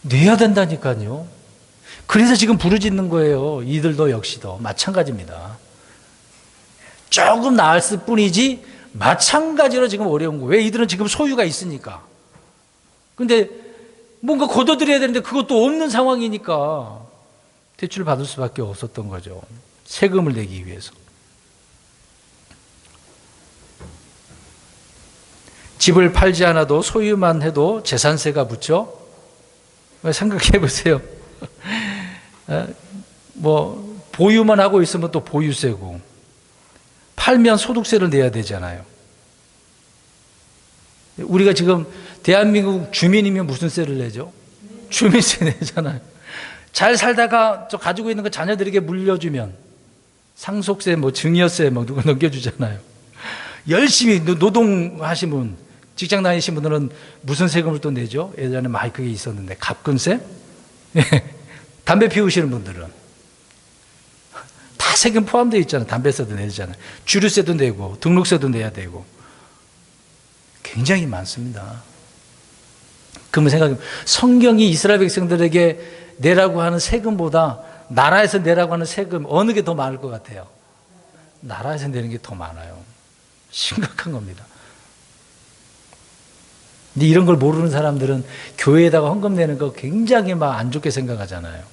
내야 된다니까요. 그래서 지금 부르짖는 거예요. 이들도 역시도 마찬가지입니다. 조금 나았을 뿐이지 마찬가지로 지금 어려운 거예요. 왜? 이들은 지금 소유가 있으니까. 근데 뭔가 걷어들여야 되는데 그것도 없는 상황이니까 대출을 받을 수밖에 없었던 거죠. 세금을 내기 위해서. 집을 팔지 않아도 소유만 해도 재산세가 붙죠. 생각해 보세요. 뭐 보유만 하고 있으면 또 보유세고, 팔면 소득세를 내야 되잖아요. 우리가 지금 대한민국 주민이면 무슨 세를 내죠? 주민세 내잖아요. 잘 살다가 저 가지고 있는 거 자녀들에게 물려주면 상속세, 증여세 누가 넘겨주잖아요. 열심히 노동하신 분, 직장 다니신 분들은 무슨 세금을 또 내죠? 예전에 많이 그게 있었는데, 갑근세? 담배 피우시는 분들은 다 세금 포함되어 있잖아요. 담배세도 내잖아요. 주류세도 내고 등록세도 내야 되고 굉장히 많습니다. 그러면 생각해, 성경이 이스라엘 백성들에게 내라고 하는 세금보다 나라에서 내라고 하는 세금 어느 게 더 많을 것 같아요? 나라에서 내는 게 더 많아요. 심각한 겁니다. 근데 이런 걸 모르는 사람들은 교회에다가 헌금 내는 거 굉장히 막 안 좋게 생각하잖아요.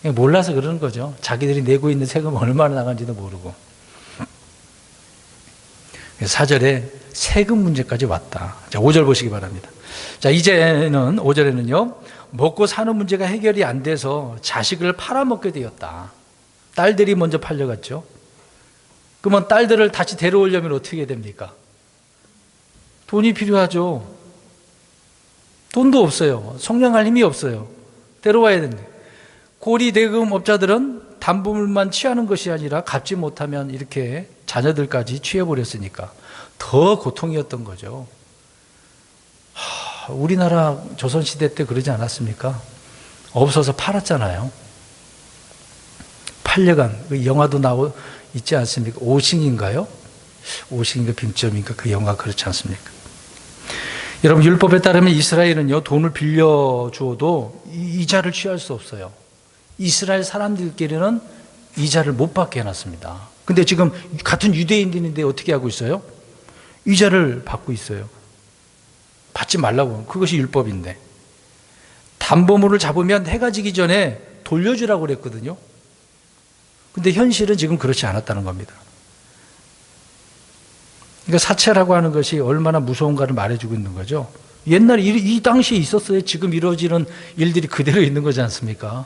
그냥 몰라서 그러는 거죠. 자기들이 내고 있는 세금 얼마나 나간지도 모르고. 4절에 세금 문제까지 왔다. 자, 5절 보시기 바랍니다. 자, 이제는 5절에는요, 먹고 사는 문제가 해결이 안 돼서 자식을 팔아먹게 되었다. 딸들이 먼저 팔려갔죠. 그러면 딸들을 다시 데려오려면 어떻게 해야 됩니까? 돈이 필요하죠. 돈도 없어요. 성량할 힘이 없어요. 데려와야 되는데. 고리 대금업자들은 담보물만 취하는 것이 아니라 갚지 못하면 이렇게 자녀들까지 취해버렸으니까 더 고통이었던 거죠. 우리나라 조선시대 때 그러지 않았습니까? 없어서 팔았잖아요. 팔려간, 그 영화도 있지 않습니까? 오싱인가요? 오싱인가 빙점인가, 그 영화 그렇지 않습니까? 여러분, 율법에 따르면 이스라엘은요, 돈을 빌려주어도 이자를 취할 수 없어요. 이스라엘 사람들끼리는 이자를 못 받게 해놨습니다. 근데 지금 같은 유대인들인데 어떻게 하고 있어요? 이자를 받고 있어요. 받지 말라고. 그것이 율법인데. 담보물을 잡으면 해가 지기 전에 돌려주라고 그랬거든요. 근데 현실은 지금 그렇지 않았다는 겁니다. 그러니까 사채라고 하는 것이 얼마나 무서운가를 말해주고 있는 거죠. 옛날에 이 당시에 있었어요. 지금 이루어지는 일들이 그대로 있는 거지 않습니까?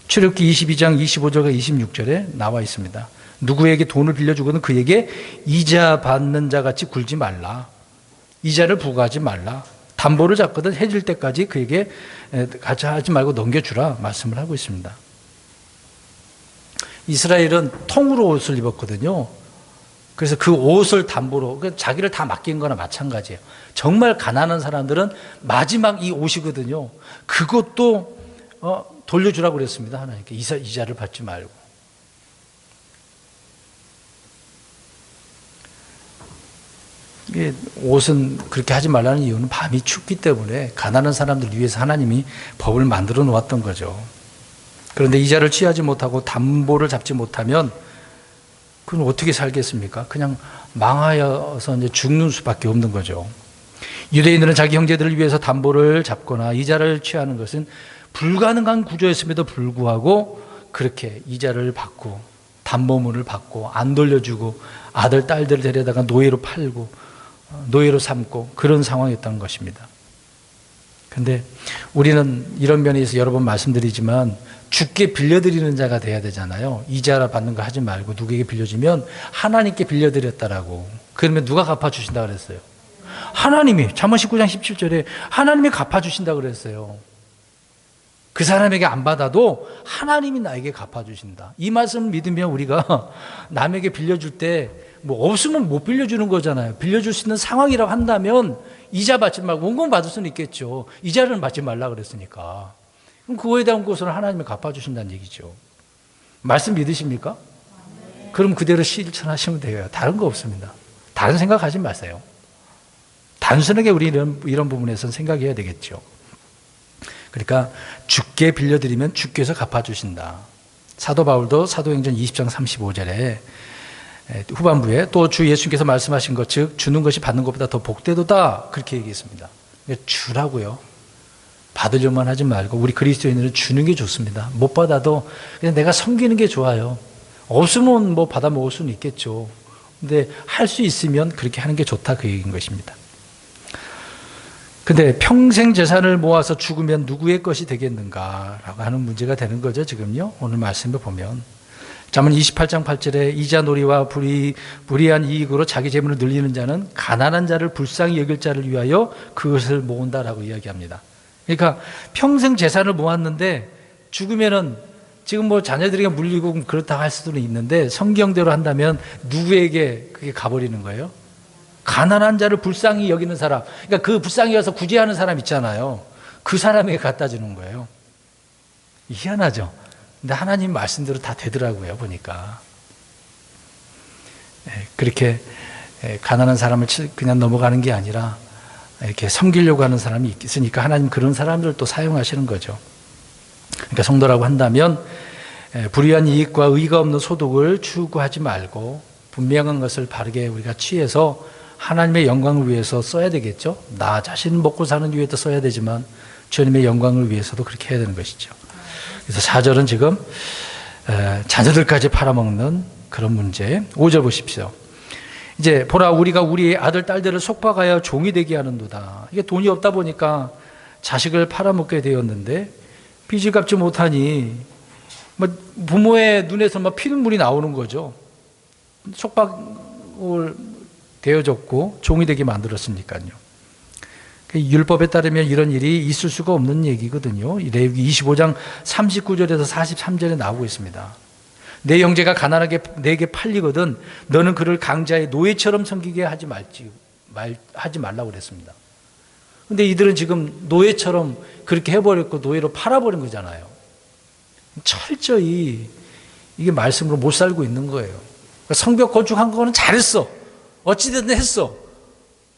출애굽기 22장 25절과 26절에 나와 있습니다. 누구에게 돈을 빌려주거든 그에게 이자 받는 자 같이 굴지 말라. 이자를 부과하지 말라. 담보를 잡거든 해질 때까지 그에게 같이 하지 말고 넘겨주라 말씀을 하고 있습니다. 이스라엘은 통으로 옷을 입었거든요. 그래서 그 옷을 담보로 자기를 다 맡긴 거나 마찬가지예요. 정말 가난한 사람들은 마지막 이 옷이거든요. 그것도 돌려주라고 그랬습니다. 하나님께 이자를 받지 말고. 옷은 그렇게 하지 말라는 이유는 밤이 춥기 때문에 가난한 사람들 위해서 하나님이 법을 만들어 놓았던 거죠. 그런데 이자를 취하지 못하고 담보를 잡지 못하면 그건 어떻게 살겠습니까? 그냥 망하여서 이제 죽는 수밖에 없는 거죠. 유대인들은 자기 형제들을 위해서 담보를 잡거나 이자를 취하는 것은 불가능한 구조였음에도 불구하고 그렇게 이자를 받고 담보물을 받고 안 돌려주고 아들, 딸들을 데려다가 노예로 팔고 노예로 삼고 그런 상황이었던 것입니다. 그런데 우리는 이런 면에서 여러 번 말씀드리지만 주께 빌려드리는 자가 돼야 되잖아요. 이자라 받는 거 하지 말고 누구에게 빌려주면 하나님께 빌려드렸다라고. 그러면 누가 갚아주신다 그랬어요? 하나님이. 잠언 19장 17절에 하나님이 갚아주신다 그랬어요. 그 사람에게 안 받아도 하나님이 나에게 갚아주신다. 이 말씀을 믿으면 우리가 남에게 빌려줄 때 뭐 없으면 못 빌려주는 거잖아요. 빌려줄 수 있는 상황이라고 한다면 이자 받지 말고 원금 받을 수는 있겠죠. 이자를 받지 말라 그랬으니까. 그럼 그거에 대한 것을 하나님이 갚아주신다는 얘기죠. 말씀 믿으십니까? 그럼 그대로 실천하시면 돼요. 다른 거 없습니다. 다른 생각하지 마세요. 단순하게 우리 이런 부분에서는 생각해야 되겠죠. 그러니까 주께 빌려드리면 주께서 갚아주신다. 사도 바울도 사도행전 20장 35절에 후반부에 또 주 예수님께서 말씀하신 것, 즉 주는 것이 받는 것보다 더 복되도다 그렇게 얘기했습니다. 주라고요. 받으려만 하지 말고 우리 그리스도인들은 주는 게 좋습니다. 못 받아도 그냥 내가 섬기는 게 좋아요. 없으면 뭐 받아 먹을 수는 있겠죠. 근데 할 수 있으면 그렇게 하는 게 좋다 그 얘기인 것입니다. 근데 평생 재산을 모아서 죽으면 누구의 것이 되겠는가라고 하는 문제가 되는 거죠. 지금요. 오늘 말씀을 보면 잠언 28장 8절에 이자놀이와 불의한 이익으로 자기 재물을 늘리는 자는 가난한 자를 불쌍히 여길 자를 위하여 그것을 모은다라고 이야기합니다. 그러니까 평생 재산을 모았는데 죽으면은 지금 뭐 자녀들에게 물리고 그렇다 할 수도 있는데 성경대로 한다면 누구에게 그게 가버리는 거예요? 가난한 자를 불쌍히 여기는 사람. 그러니까 그 불쌍히 여기서 구제하는 사람 있잖아요. 그 사람에게 갖다 주는 거예요. 희한하죠? 근데 하나님 말씀대로 다 되더라고요, 보니까. 그렇게 가난한 사람을 그냥 넘어가는 게 아니라 이렇게 섬기려고 하는 사람이 있으니까 하나님 그런 사람들을 또 사용하시는 거죠. 그러니까 성도라고 한다면 불의한 이익과 의의가 없는 소득을 추구하지 말고 분명한 것을 바르게 우리가 취해서 하나님의 영광을 위해서 써야 되겠죠. 나 자신 먹고 사는 위해도 써야 되지만 주님의 영광을 위해서도 그렇게 해야 되는 것이죠. 그래서 4절은 지금 자녀들까지 팔아먹는 그런 문제. 5절 보십시오. 이제 보라 우리가 우리의 아들 딸들을 속박하여 종이 되게 하는도다. 이게 돈이 없다 보니까 자식을 팔아먹게 되었는데 빚을 갚지 못하니 뭐 부모의 눈에서 막 피눈물이 나오는 거죠. 속박을 되어졌고 종이 되게 만들었으니까요. 율법에 따르면 이런 일이 있을 수가 없는 얘기거든요. 레위기 25장 39절에서 43절에 나오고 있습니다. 내 형제가 가난하게 내게 팔리거든 너는 그를 강자의 노예처럼 섬기게 하지 말라고 그랬습니다. 근데 이들은 지금 노예처럼 그렇게 해버렸고 노예로 팔아버린 거잖아요. 철저히 이게 말씀으로 못 살고 있는 거예요. 그러니까 성벽 건축한 거는 잘했어. 어찌됐든 했어.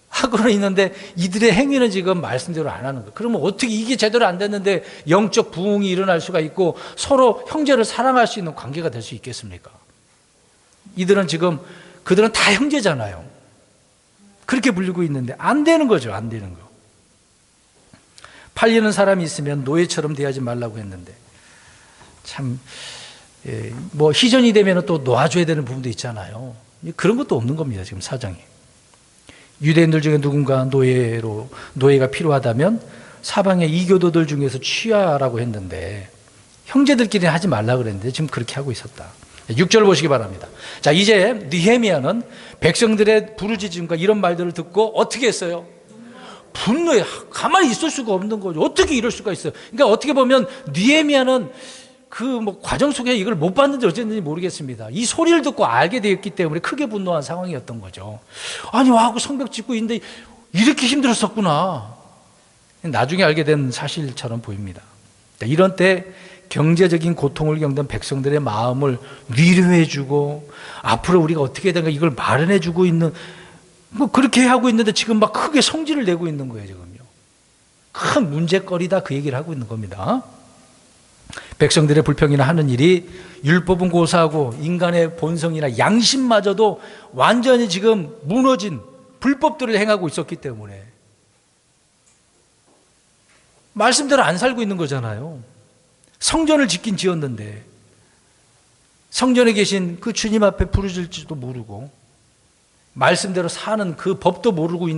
하고는 있는데 이들의 행위는 지금 말씀대로 안 하는 거예요. 그러면 어떻게 이게 제대로 안 됐는데 영적 부흥이 일어날 수가 있고 서로 형제를 사랑할 수 있는 관계가 될 수 있겠습니까? 이들은 지금 그들은 다 형제잖아요. 그렇게 불리고 있는데 안 되는 거죠. 안 되는 거. 팔리는 사람이 있으면 노예처럼 대하지 말라고 했는데 참 뭐 희전이 되면 또 놓아줘야 되는 부분도 있잖아요. 그런 것도 없는 겁니다. 지금 사정이. 유대인들 중에 누군가 노예가 필요하다면 사방의 이교도들 중에서 취하라고 했는데 형제들끼리는 하지 말라 그랬는데 지금 그렇게 하고 있었다. 6절 보시기 바랍니다. 자, 이제 느헤미야는 백성들의 부르짖음과 이런 말들을 듣고 어떻게 했어요? 분노해. 가만히 있을 수가 없는 거죠. 어떻게 이럴 수가 있어요? 그러니까 어떻게 보면 느헤미야는 그 과정 속에 이걸 못 봤는지 어쨌는지 모르겠습니다. 이 소리를 듣고 알게 되었기 때문에 크게 분노한 상황이었던 거죠. 아니, 와하고 성벽 짓고 있는데 이렇게 힘들었었구나. 나중에 알게 된 사실처럼 보입니다. 이런 때 경제적인 고통을 겪는 백성들의 마음을 위로해주고 앞으로 우리가 어떻게 해야 되는가 이걸 마련해주고 있는 그렇게 하고 있는데 지금 막 크게 성질을 내고 있는 거예요. 지금요. 큰 문제거리다 그 얘기를 하고 있는 겁니다. 백성들의 불평이나 하는 일이 율법은 고사하고 인간의 본성이나 양심마저도 완전히 지금 무너진 불법들을 행하고 있었기 때문에 말씀대로 안 살고 있는 거잖아요. 성전을 짓긴 지었는데 성전에 계신 그 주님 앞에 부르짖을지도 모르고 말씀대로 사는 그 법도 모르고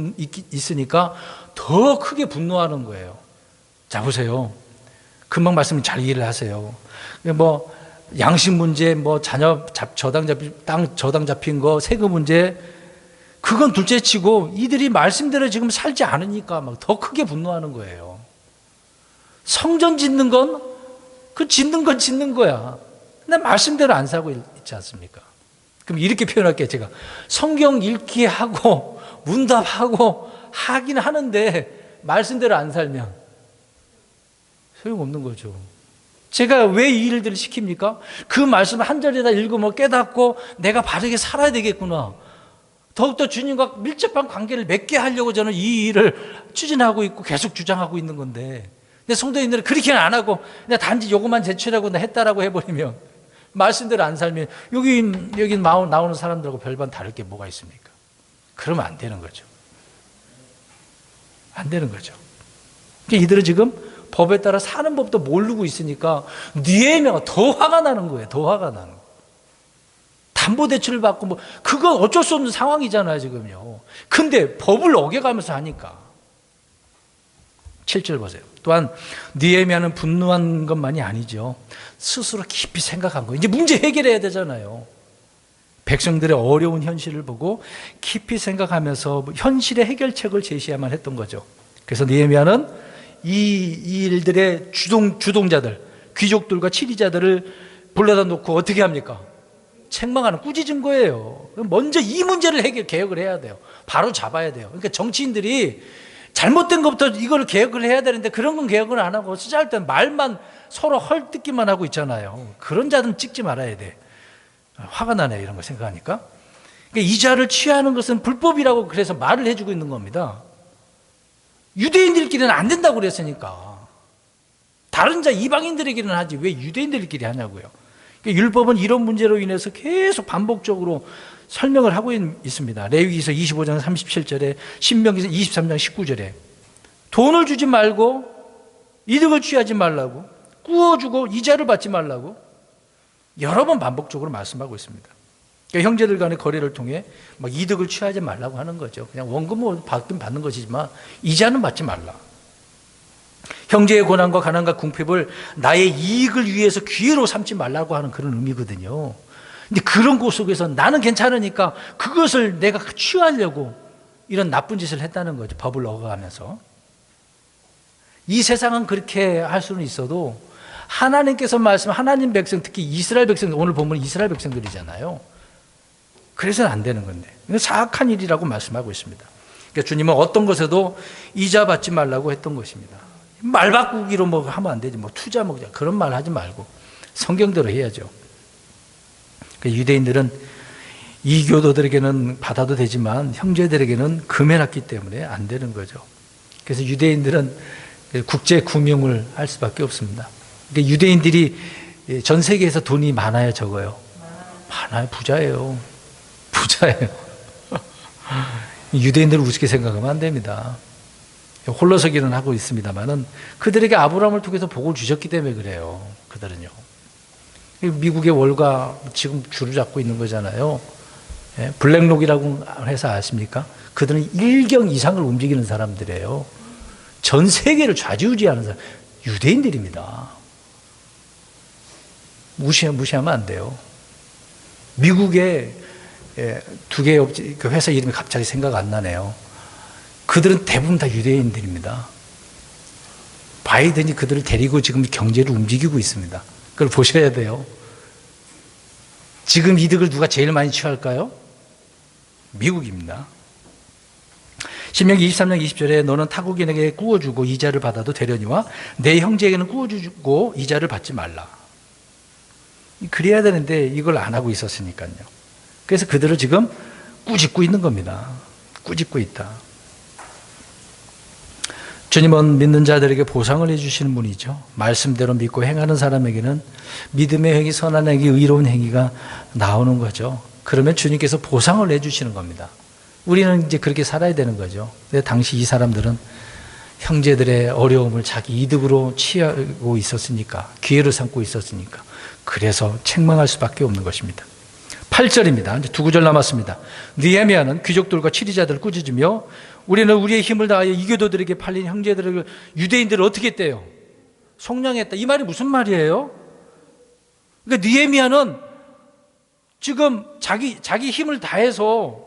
있으니까 더 크게 분노하는 거예요. 자, 보세요. 금방 말씀 잘 이해를 하세요. 뭐 양식 문제, 뭐 자녀 땅 저당 잡힌 거, 세금 문제, 그건 둘째치고 이들이 말씀대로 지금 살지 않으니까 막 더 크게 분노하는 거예요. 성전 짓는 건 그 짓는 건 짓는 거야. 근데 말씀대로 안 살고 있지 않습니까? 그럼 이렇게 표현할게요. 제가 성경 읽기 하고 문답하고 하긴 하는데 말씀대로 안 살면 소용없는 거죠. 제가 왜 이 일들을 시킵니까? 그 말씀을 한 절에다 읽으면 깨닫고 내가 바르게 살아야 되겠구나. 더욱더 주님과 밀접한 관계를 맺게 하려고 저는 이 일을 추진하고 있고 계속 주장하고 있는 건데, 근데 성도님들은 그렇게는 안 하고 그냥 단지 요것만 제출하고 나 했다라고 해버리면, 말씀대로 안 살면 여기 나오는 사람들하고 별반 다를 게 뭐가 있습니까? 그러면 안 되는 거죠. 안 되는 거죠. 이들은 지금 법에 따라 사는 법도 모르고 있으니까 느헤미야가 더 화가 나는 거예요. 더 화가 나는 거예요. 담보대출을 받고 뭐 그건 어쩔 수 없는 상황이잖아요 지금요. 근데 법을 어겨가면서 하니까. 7절 보세요. 또한 느헤미야는 분노한 것만이 아니죠. 스스로 깊이 생각한 거예요. 이제 문제 해결해야 되잖아요. 백성들의 어려운 현실을 보고 깊이 생각하면서 현실의 해결책을 제시해야만 했던 거죠. 그래서 느헤미야는 이 일들의 주동자들, 귀족들과 치리자들을 불러다 놓고 어떻게 합니까? 책망하는, 꾸짖은 거예요. 먼저 이 문제를 개혁을 해야 돼요. 바로 잡아야 돼요. 그러니까 정치인들이 잘못된 것부터 이걸 개혁을 해야 되는데 그런 건 개혁을 안 하고 쓰잘데없는 말만 서로 헐뜯기만 하고 있잖아요. 그런 자들은 찍지 말아야 돼. 화가 나네 이런 거 생각하니까. 그러니까 이자를 취하는 것은 불법이라고 그래서 말을 해주고 있는 겁니다. 유대인들끼리는 안 된다고 그랬으니까. 다른 자 이방인들에게는 하지 왜 유대인들끼리 하냐고요. 그러니까 율법은 이런 문제로 인해서 계속 반복적으로 설명을 하고 있습니다. 레위기서 25장 37절에, 신명기서 23장 19절에 돈을 주지 말고 이득을 취하지 말라고, 꾸어주고 이자를 받지 말라고 여러 번 반복적으로 말씀하고 있습니다. 그러니까 형제들 간의 거래를 통해 막 이득을 취하지 말라고 하는 거죠. 그냥 원금은 받긴 받는 것이지만 이자는 받지 말라. 형제의 고난과 가난과 궁핍을 나의 이익을 위해서 기회로 삼지 말라고 하는 그런 의미거든요. 근데 그런 곳 속에서 나는 괜찮으니까 그것을 내가 취하려고 이런 나쁜 짓을 했다는 거죠. 법을 어겨가면서. 이 세상은 그렇게 할 수는 있어도 하나님께서 하나님 백성, 특히 이스라엘 백성, 오늘 보면 이스라엘 백성들이잖아요. 그래서는 안 되는 건데. 이건 사악한 일이라고 말씀하고 있습니다. 그러니까 주님은 어떤 것에도 이자 받지 말라고 했던 것입니다. 말 바꾸기로 뭐 하면 안 되지. 뭐 투자 뭐 그런 말 하지 말고 성경대로 해야죠. 그러니까 유대인들은 이교도들에게는 받아도 되지만 형제들에게는 금해놨기 때문에 안 되는 거죠. 그래서 유대인들은 국제 구명을 할 수밖에 없습니다. 그러니까 유대인들이 전 세계에서 돈이 많아요, 적어요? 많아요. 부자예요. 부자예요. 유대인들을 우습게 생각하면 안 됩니다. 홀로서기는 하고 있습니다만은 그들에게 아브라함을 통해서 복을 주셨기 때문에 그래요. 그들은요. 미국의 월가 지금 줄을 잡고 있는 거잖아요. 예? 블랙록이라고 회사 아십니까? 그들은 1경 이상을 움직이는 사람들이에요. 전 세계를 좌지우지하는 사람, 유대인들입니다. 무시하면 안 돼요. 미국의 두 개의 그 회사 이름이 갑자기 생각 안 나네요. 그들은 대부분 다 유대인들입니다. 바이든이 그들을 데리고 지금 경제를 움직이고 있습니다. 그걸 보셔야 돼요. 지금 이득을 누가 제일 많이 취할까요? 미국입니다. 신명기 23장 20절에 너는 타국인에게 구워주고 이자를 받아도 되려니와 내 형제에게는 구워주고 이자를 받지 말라. 그래야 되는데 이걸 안 하고 있었으니까요. 그래서 그들을 지금 꾸짖고 있는 겁니다. 꾸짖고 있다. 주님은 믿는 자들에게 보상을 해주시는 분이죠. 말씀대로 믿고 행하는 사람에게는 믿음의 행위, 선한 행위, 의로운 행위가 나오는 거죠. 그러면 주님께서 보상을 해주시는 겁니다. 우리는 이제 그렇게 살아야 되는 거죠. 근데 당시 이 사람들은 형제들의 어려움을 자기 이득으로 취하고 있었으니까, 기회를 삼고 있었으니까, 그래서 책망할 수밖에 없는 것입니다. 8절입니다. 이제 두 구절 남았습니다. 느헤미야는 귀족들과 치리자들을 꾸짖으며 우리는 우리의 힘을 다하여 이교도들에게 팔린 형제들을, 유대인들을 어떻게 했대요? 속량했다. 이 말이 무슨 말이에요? 그러니까 느헤미야는 지금 자기 힘을 다해서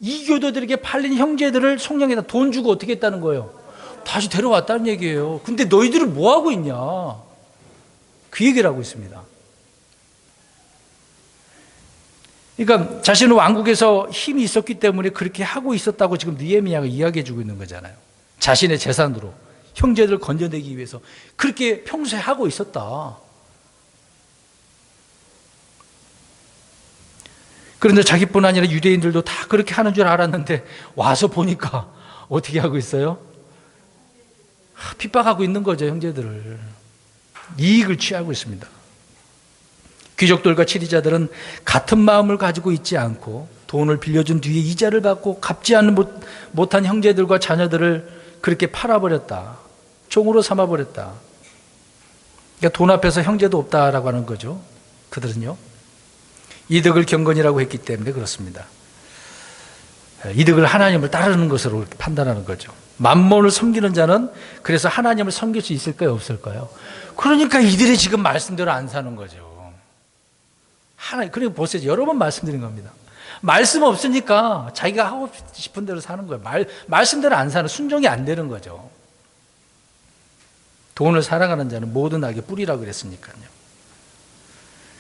이교도들에게 팔린 형제들을 속량했다. 돈 주고 어떻게 했다는 거예요? 다시 데려왔다는 얘기예요. 근데 너희들은 뭐 하고 있냐? 그 얘기를 하고 있습니다. 그러니까 자신은 왕국에서 힘이 있었기 때문에 그렇게 하고 있었다고 지금 느헤미야가 이야기해 주고 있는 거잖아요. 자신의 재산으로 형제들을 건져내기 위해서 그렇게 평소에 하고 있었다. 그런데 자기뿐 아니라 유대인들도 다 그렇게 하는 줄 알았는데 와서 보니까 어떻게 하고 있어요? 핍박하고 있는 거죠. 형제들을. 이익을 취하고 있습니다. 귀족들과 치리자들은 같은 마음을 가지고 있지 않고 돈을 빌려준 뒤에 이자를 받고 갚지 않는 못한 형제들과 자녀들을 그렇게 팔아버렸다. 종으로 삼아버렸다. 그러니까 돈 앞에서 형제도 없다라고 하는 거죠. 그들은요. 이득을 경건이라고 했기 때문에 그렇습니다. 이득을 하나님을 따르는 것으로 판단하는 거죠. 만몬을 섬기는 자는 그래서 하나님을 섬길 수 있을까요? 없을까요? 그러니까 이들이 지금 말씀대로 안 사는 거죠. 그리고 보세요. 여러 번 말씀드린 겁니다. 말씀 없으니까 자기가 하고 싶은 대로 사는 거예요. 말씀대로 안 사는, 순종이 안 되는 거죠. 돈을 사랑하는 자는 모든 악의 뿌리라고 그랬으니까요.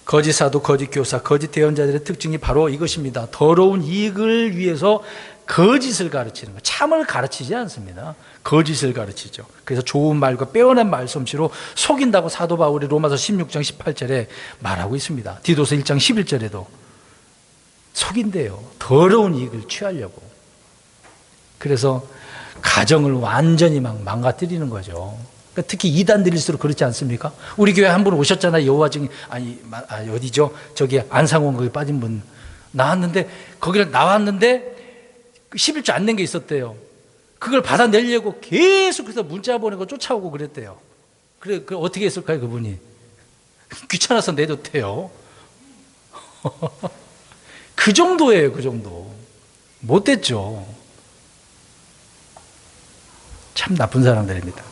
거짓 사도, 거짓 교사, 거짓 대언자들의 특징이 바로 이것입니다. 더러운 이익을 위해서 거짓을 가르치는 거. 참을 가르치지 않습니다. 거짓을 가르치죠. 그래서 좋은 말과 빼어난 말솜씨로 속인다고 사도 바울이 로마서 16장 18절에 말하고 있습니다. 디도서 1장 11절에도 속인대요. 더러운 이익을 취하려고. 그래서 가정을 완전히 망가뜨리는 거죠. 그러니까 특히 이단들일수록 그렇지 않습니까? 우리 교회 한 분 오셨잖아요. 여호와 증인, 어디죠? 저기 안상원 거기 빠진 분 나왔는데, 거기를 나왔는데 11조 안 낸 게 있었대요. 그걸 받아내려고 계속해서 문자 보내고 쫓아오고 그랬대요. 그래, 어떻게 했을까요, 그분이? 귀찮아서 내줬대요. 그 정도예요, 그 정도. 못됐죠. 참 나쁜 사람들입니다.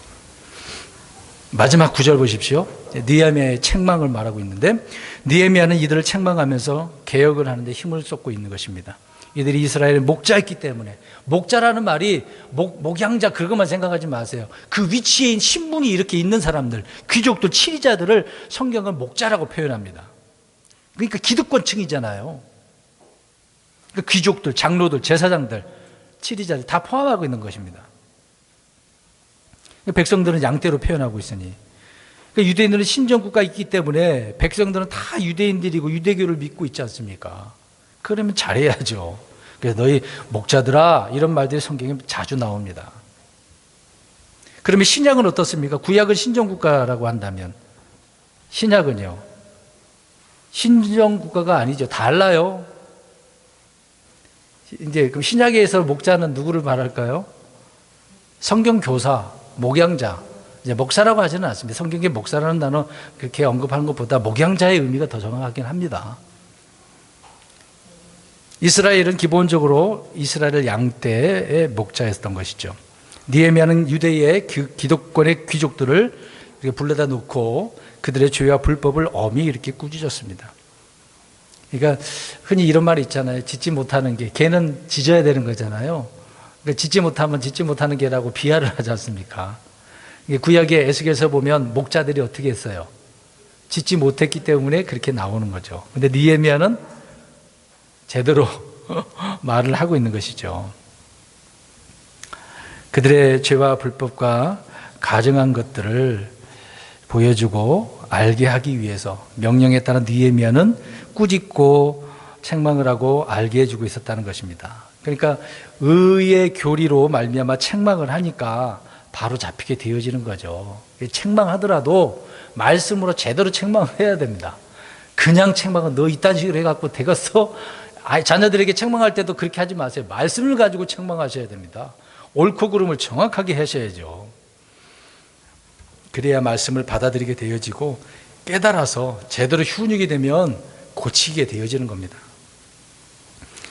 마지막 9절 보십시오. 느헤미야의 책망을 말하고 있는데, 느헤미야는 이들을 책망하면서 개혁을 하는데 힘을 쏟고 있는 것입니다. 이들이 이스라엘의 목자였기 때문에, 목자라는 말이 목양자 그것만 생각하지 마세요. 그 위치에 신분이 이렇게 있는 사람들, 귀족들, 치리자들을 성경은 목자라고 표현합니다. 그러니까 기득권층이잖아요. 그러니까 귀족들, 장로들, 제사장들, 치리자들 다 포함하고 있는 것입니다. 백성들은 양떼로 표현하고 있으니, 그러니까 유대인들은 신정국가에 있기 때문에 백성들은 다 유대인들이고 유대교를 믿고 있지 않습니까? 그러면 잘해야죠. 그래서 너희 목자들아, 이런 말들이 성경에 자주 나옵니다. 그러면 신약은 어떻습니까? 구약은 신정국가라고 한다면 신약은요, 신정국가가 아니죠. 달라요. 이제 그럼 신약에서 목자는 누구를 말할까요? 성경 교사, 목양자. 이제 목사라고 하지는 않습니다. 성경에 목사라는 단어 그렇게 언급하는 것보다 목양자의 의미가 더 정확하긴 합니다. 이스라엘은 기본적으로 이스라엘 양떼의 목자였던 것이죠. 느헤미야는 유대의 기득권의 귀족들을 이렇게 불러다 놓고 그들의 죄와 불법을 엄히 이렇게 꾸짖었습니다. 그러니까 흔히 이런 말이 있잖아요. 짓지 못하는 게, 개는 짖어야 되는 거잖아요. 그러니까 짓지 못하면 짓지 못하는 개라고 비하를 하지 않습니까? 구약의 에스겔서 보면 목자들이 어떻게 했어요? 짓지 못했기 때문에 그렇게 나오는 거죠. 근데 느헤미야는 제대로 말을 하고 있는 것이죠. 그들의 죄와 불법과 가증한 것들을 보여주고 알게 하기 위해서 명령에 따라 느헤미야는 꾸짖고 책망을 하고 알게 해주고 있었다는 것입니다. 그러니까 의의 교리로 말미암아 책망을 하니까 바로 잡히게 되어지는 거죠. 책망하더라도 말씀으로 제대로 책망을 해야 됩니다. 그냥 책망은 너 이딴 식으로 해갖고 되겠어? 자녀들에게 책망할 때도 그렇게 하지 마세요. 말씀을 가지고 책망하셔야 됩니다. 옳고 그름을 정확하게 하셔야죠. 그래야 말씀을 받아들이게 되어지고 깨달아서 제대로 훈육이 되면 고치게 되어지는 겁니다.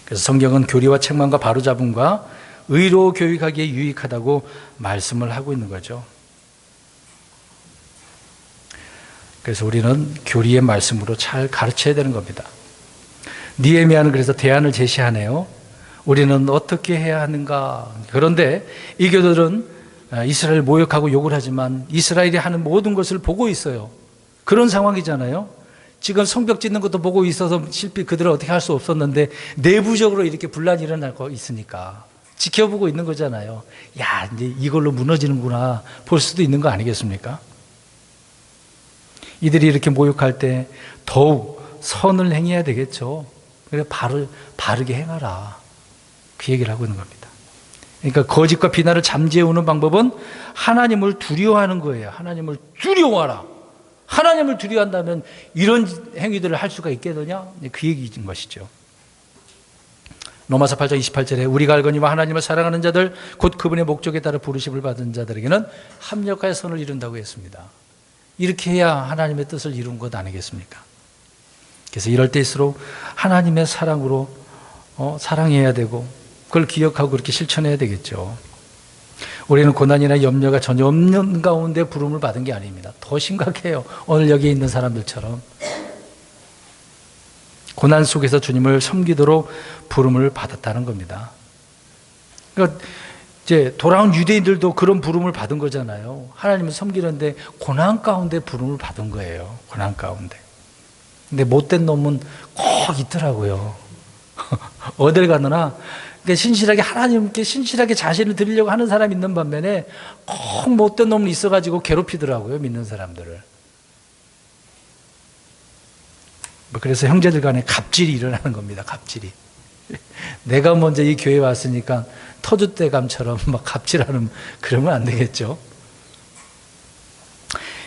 그래서 성경은 교리와 책망과 바로잡음과 의로 교육하기에 유익하다고 말씀을 하고 있는 거죠. 그래서 우리는 교리의 말씀으로 잘 가르쳐야 되는 겁니다. 느헤미야는 그래서 대안을 제시하네요. 우리는 어떻게 해야 하는가? 그런데 이 교들은 이스라엘 모욕하고 욕을 하지만 이스라엘이 하는 모든 것을 보고 있어요. 그런 상황이잖아요. 지금 성벽 짓는 것도 보고 있어서 실제 그들은 어떻게 할 수 없었는데 내부적으로 이렇게 분란이 일어날 거 있으니까 지켜보고 있는 거잖아요. 야, 이제 이걸로 무너지는구나 볼 수도 있는 거 아니겠습니까? 이들이 이렇게 모욕할 때 더욱 선을 행해야 되겠죠. 그래 바르게 행하라. 그 얘기를 하고 있는 겁니다. 그러니까 거짓과 비난을 잠재우는 방법은 하나님을 두려워하는 거예요. 하나님을 두려워하라. 하나님을 두려워한다면 이런 행위들을 할 수가 있겠느냐? 그 얘기인 것이죠. 로마서 8장 28절에 우리가 알거니와 하나님을 사랑하는 자들 곧 그분의 목적에 따라 부르심을 받은 자들에게는 합력하여 선을 이룬다고 했습니다. 이렇게 해야 하나님의 뜻을 이룬 것 아니겠습니까? 그래서 이럴 때일수록 하나님의 사랑으로 사랑해야 되고 그걸 기억하고 그렇게 실천해야 되겠죠. 우리는 고난이나 염려가 전혀 없는 가운데 부름을 받은 게 아닙니다. 더 심각해요. 오늘 여기 있는 사람들처럼 고난 속에서 주님을 섬기도록 부름을 받았다는 겁니다. 그러니까 이제 돌아온 유대인들도 그런 부름을 받은 거잖아요. 하나님을 섬기는데 고난 가운데 부름을 받은 거예요. 고난 가운데. 근데 못된 놈은 꼭 있더라고요. 어딜 가느나 신실하게 하나님께 신실하게 자신을 드리려고 하는 사람이 있는 반면에 꼭 못된 놈은 있어가지고 괴롭히더라고요. 믿는 사람들을. 그래서 형제들 간에 갑질이 일어나는 겁니다. 갑질이. 내가 먼저 이 교회에 왔으니까 터줏대감처럼 막 갑질하는 그러면 안 되겠죠.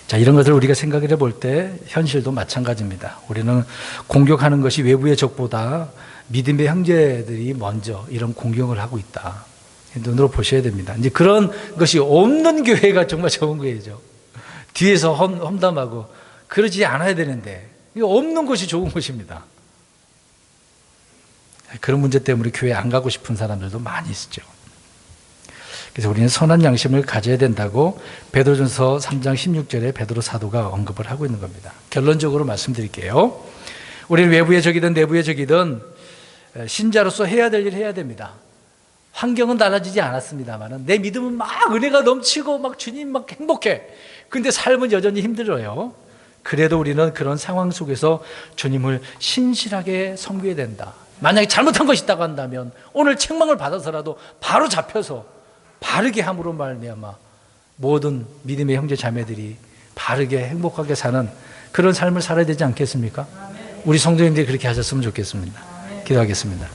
자, 이런 것을 우리가 생각해 볼 때 현실도 마찬가지입니다. 우리는 공격하는 것이 외부의 적보다 믿음의 형제들이 먼저 이런 공격을 하고 있다. 눈으로 보셔야 됩니다. 이제 그런 것이 없는 교회가 정말 좋은 거예요. 뒤에서 험담하고 그러지 않아야 되는데 없는 것이 좋은 것입니다. 그런 문제 때문에 교회 안 가고 싶은 사람들도 많이 있죠. 그래서 우리는 선한 양심을 가져야 된다고 베드로전서 3장 16절에 베드로 사도가 언급을 하고 있는 겁니다. 결론적으로 말씀드릴게요. 우리는 외부의 적이든 내부의 적이든 신자로서 해야 될 일 해야 됩니다. 환경은 달라지지 않았습니다만 내 믿음은 막 은혜가 넘치고 막 주님 막 행복해. 근데 삶은 여전히 힘들어요. 그래도 우리는 그런 상황 속에서 주님을 신실하게 섬겨야 된다. 만약에 잘못한 것이 있다고 한다면 오늘 책망을 받아서라도 바로 잡혀서 바르게 함으로 말미암아 모든 믿음의 형제 자매들이 바르게 행복하게 사는 그런 삶을 살아야 되지 않겠습니까? 우리 성도님들이 그렇게 하셨으면 좋겠습니다. 기도하겠습니다.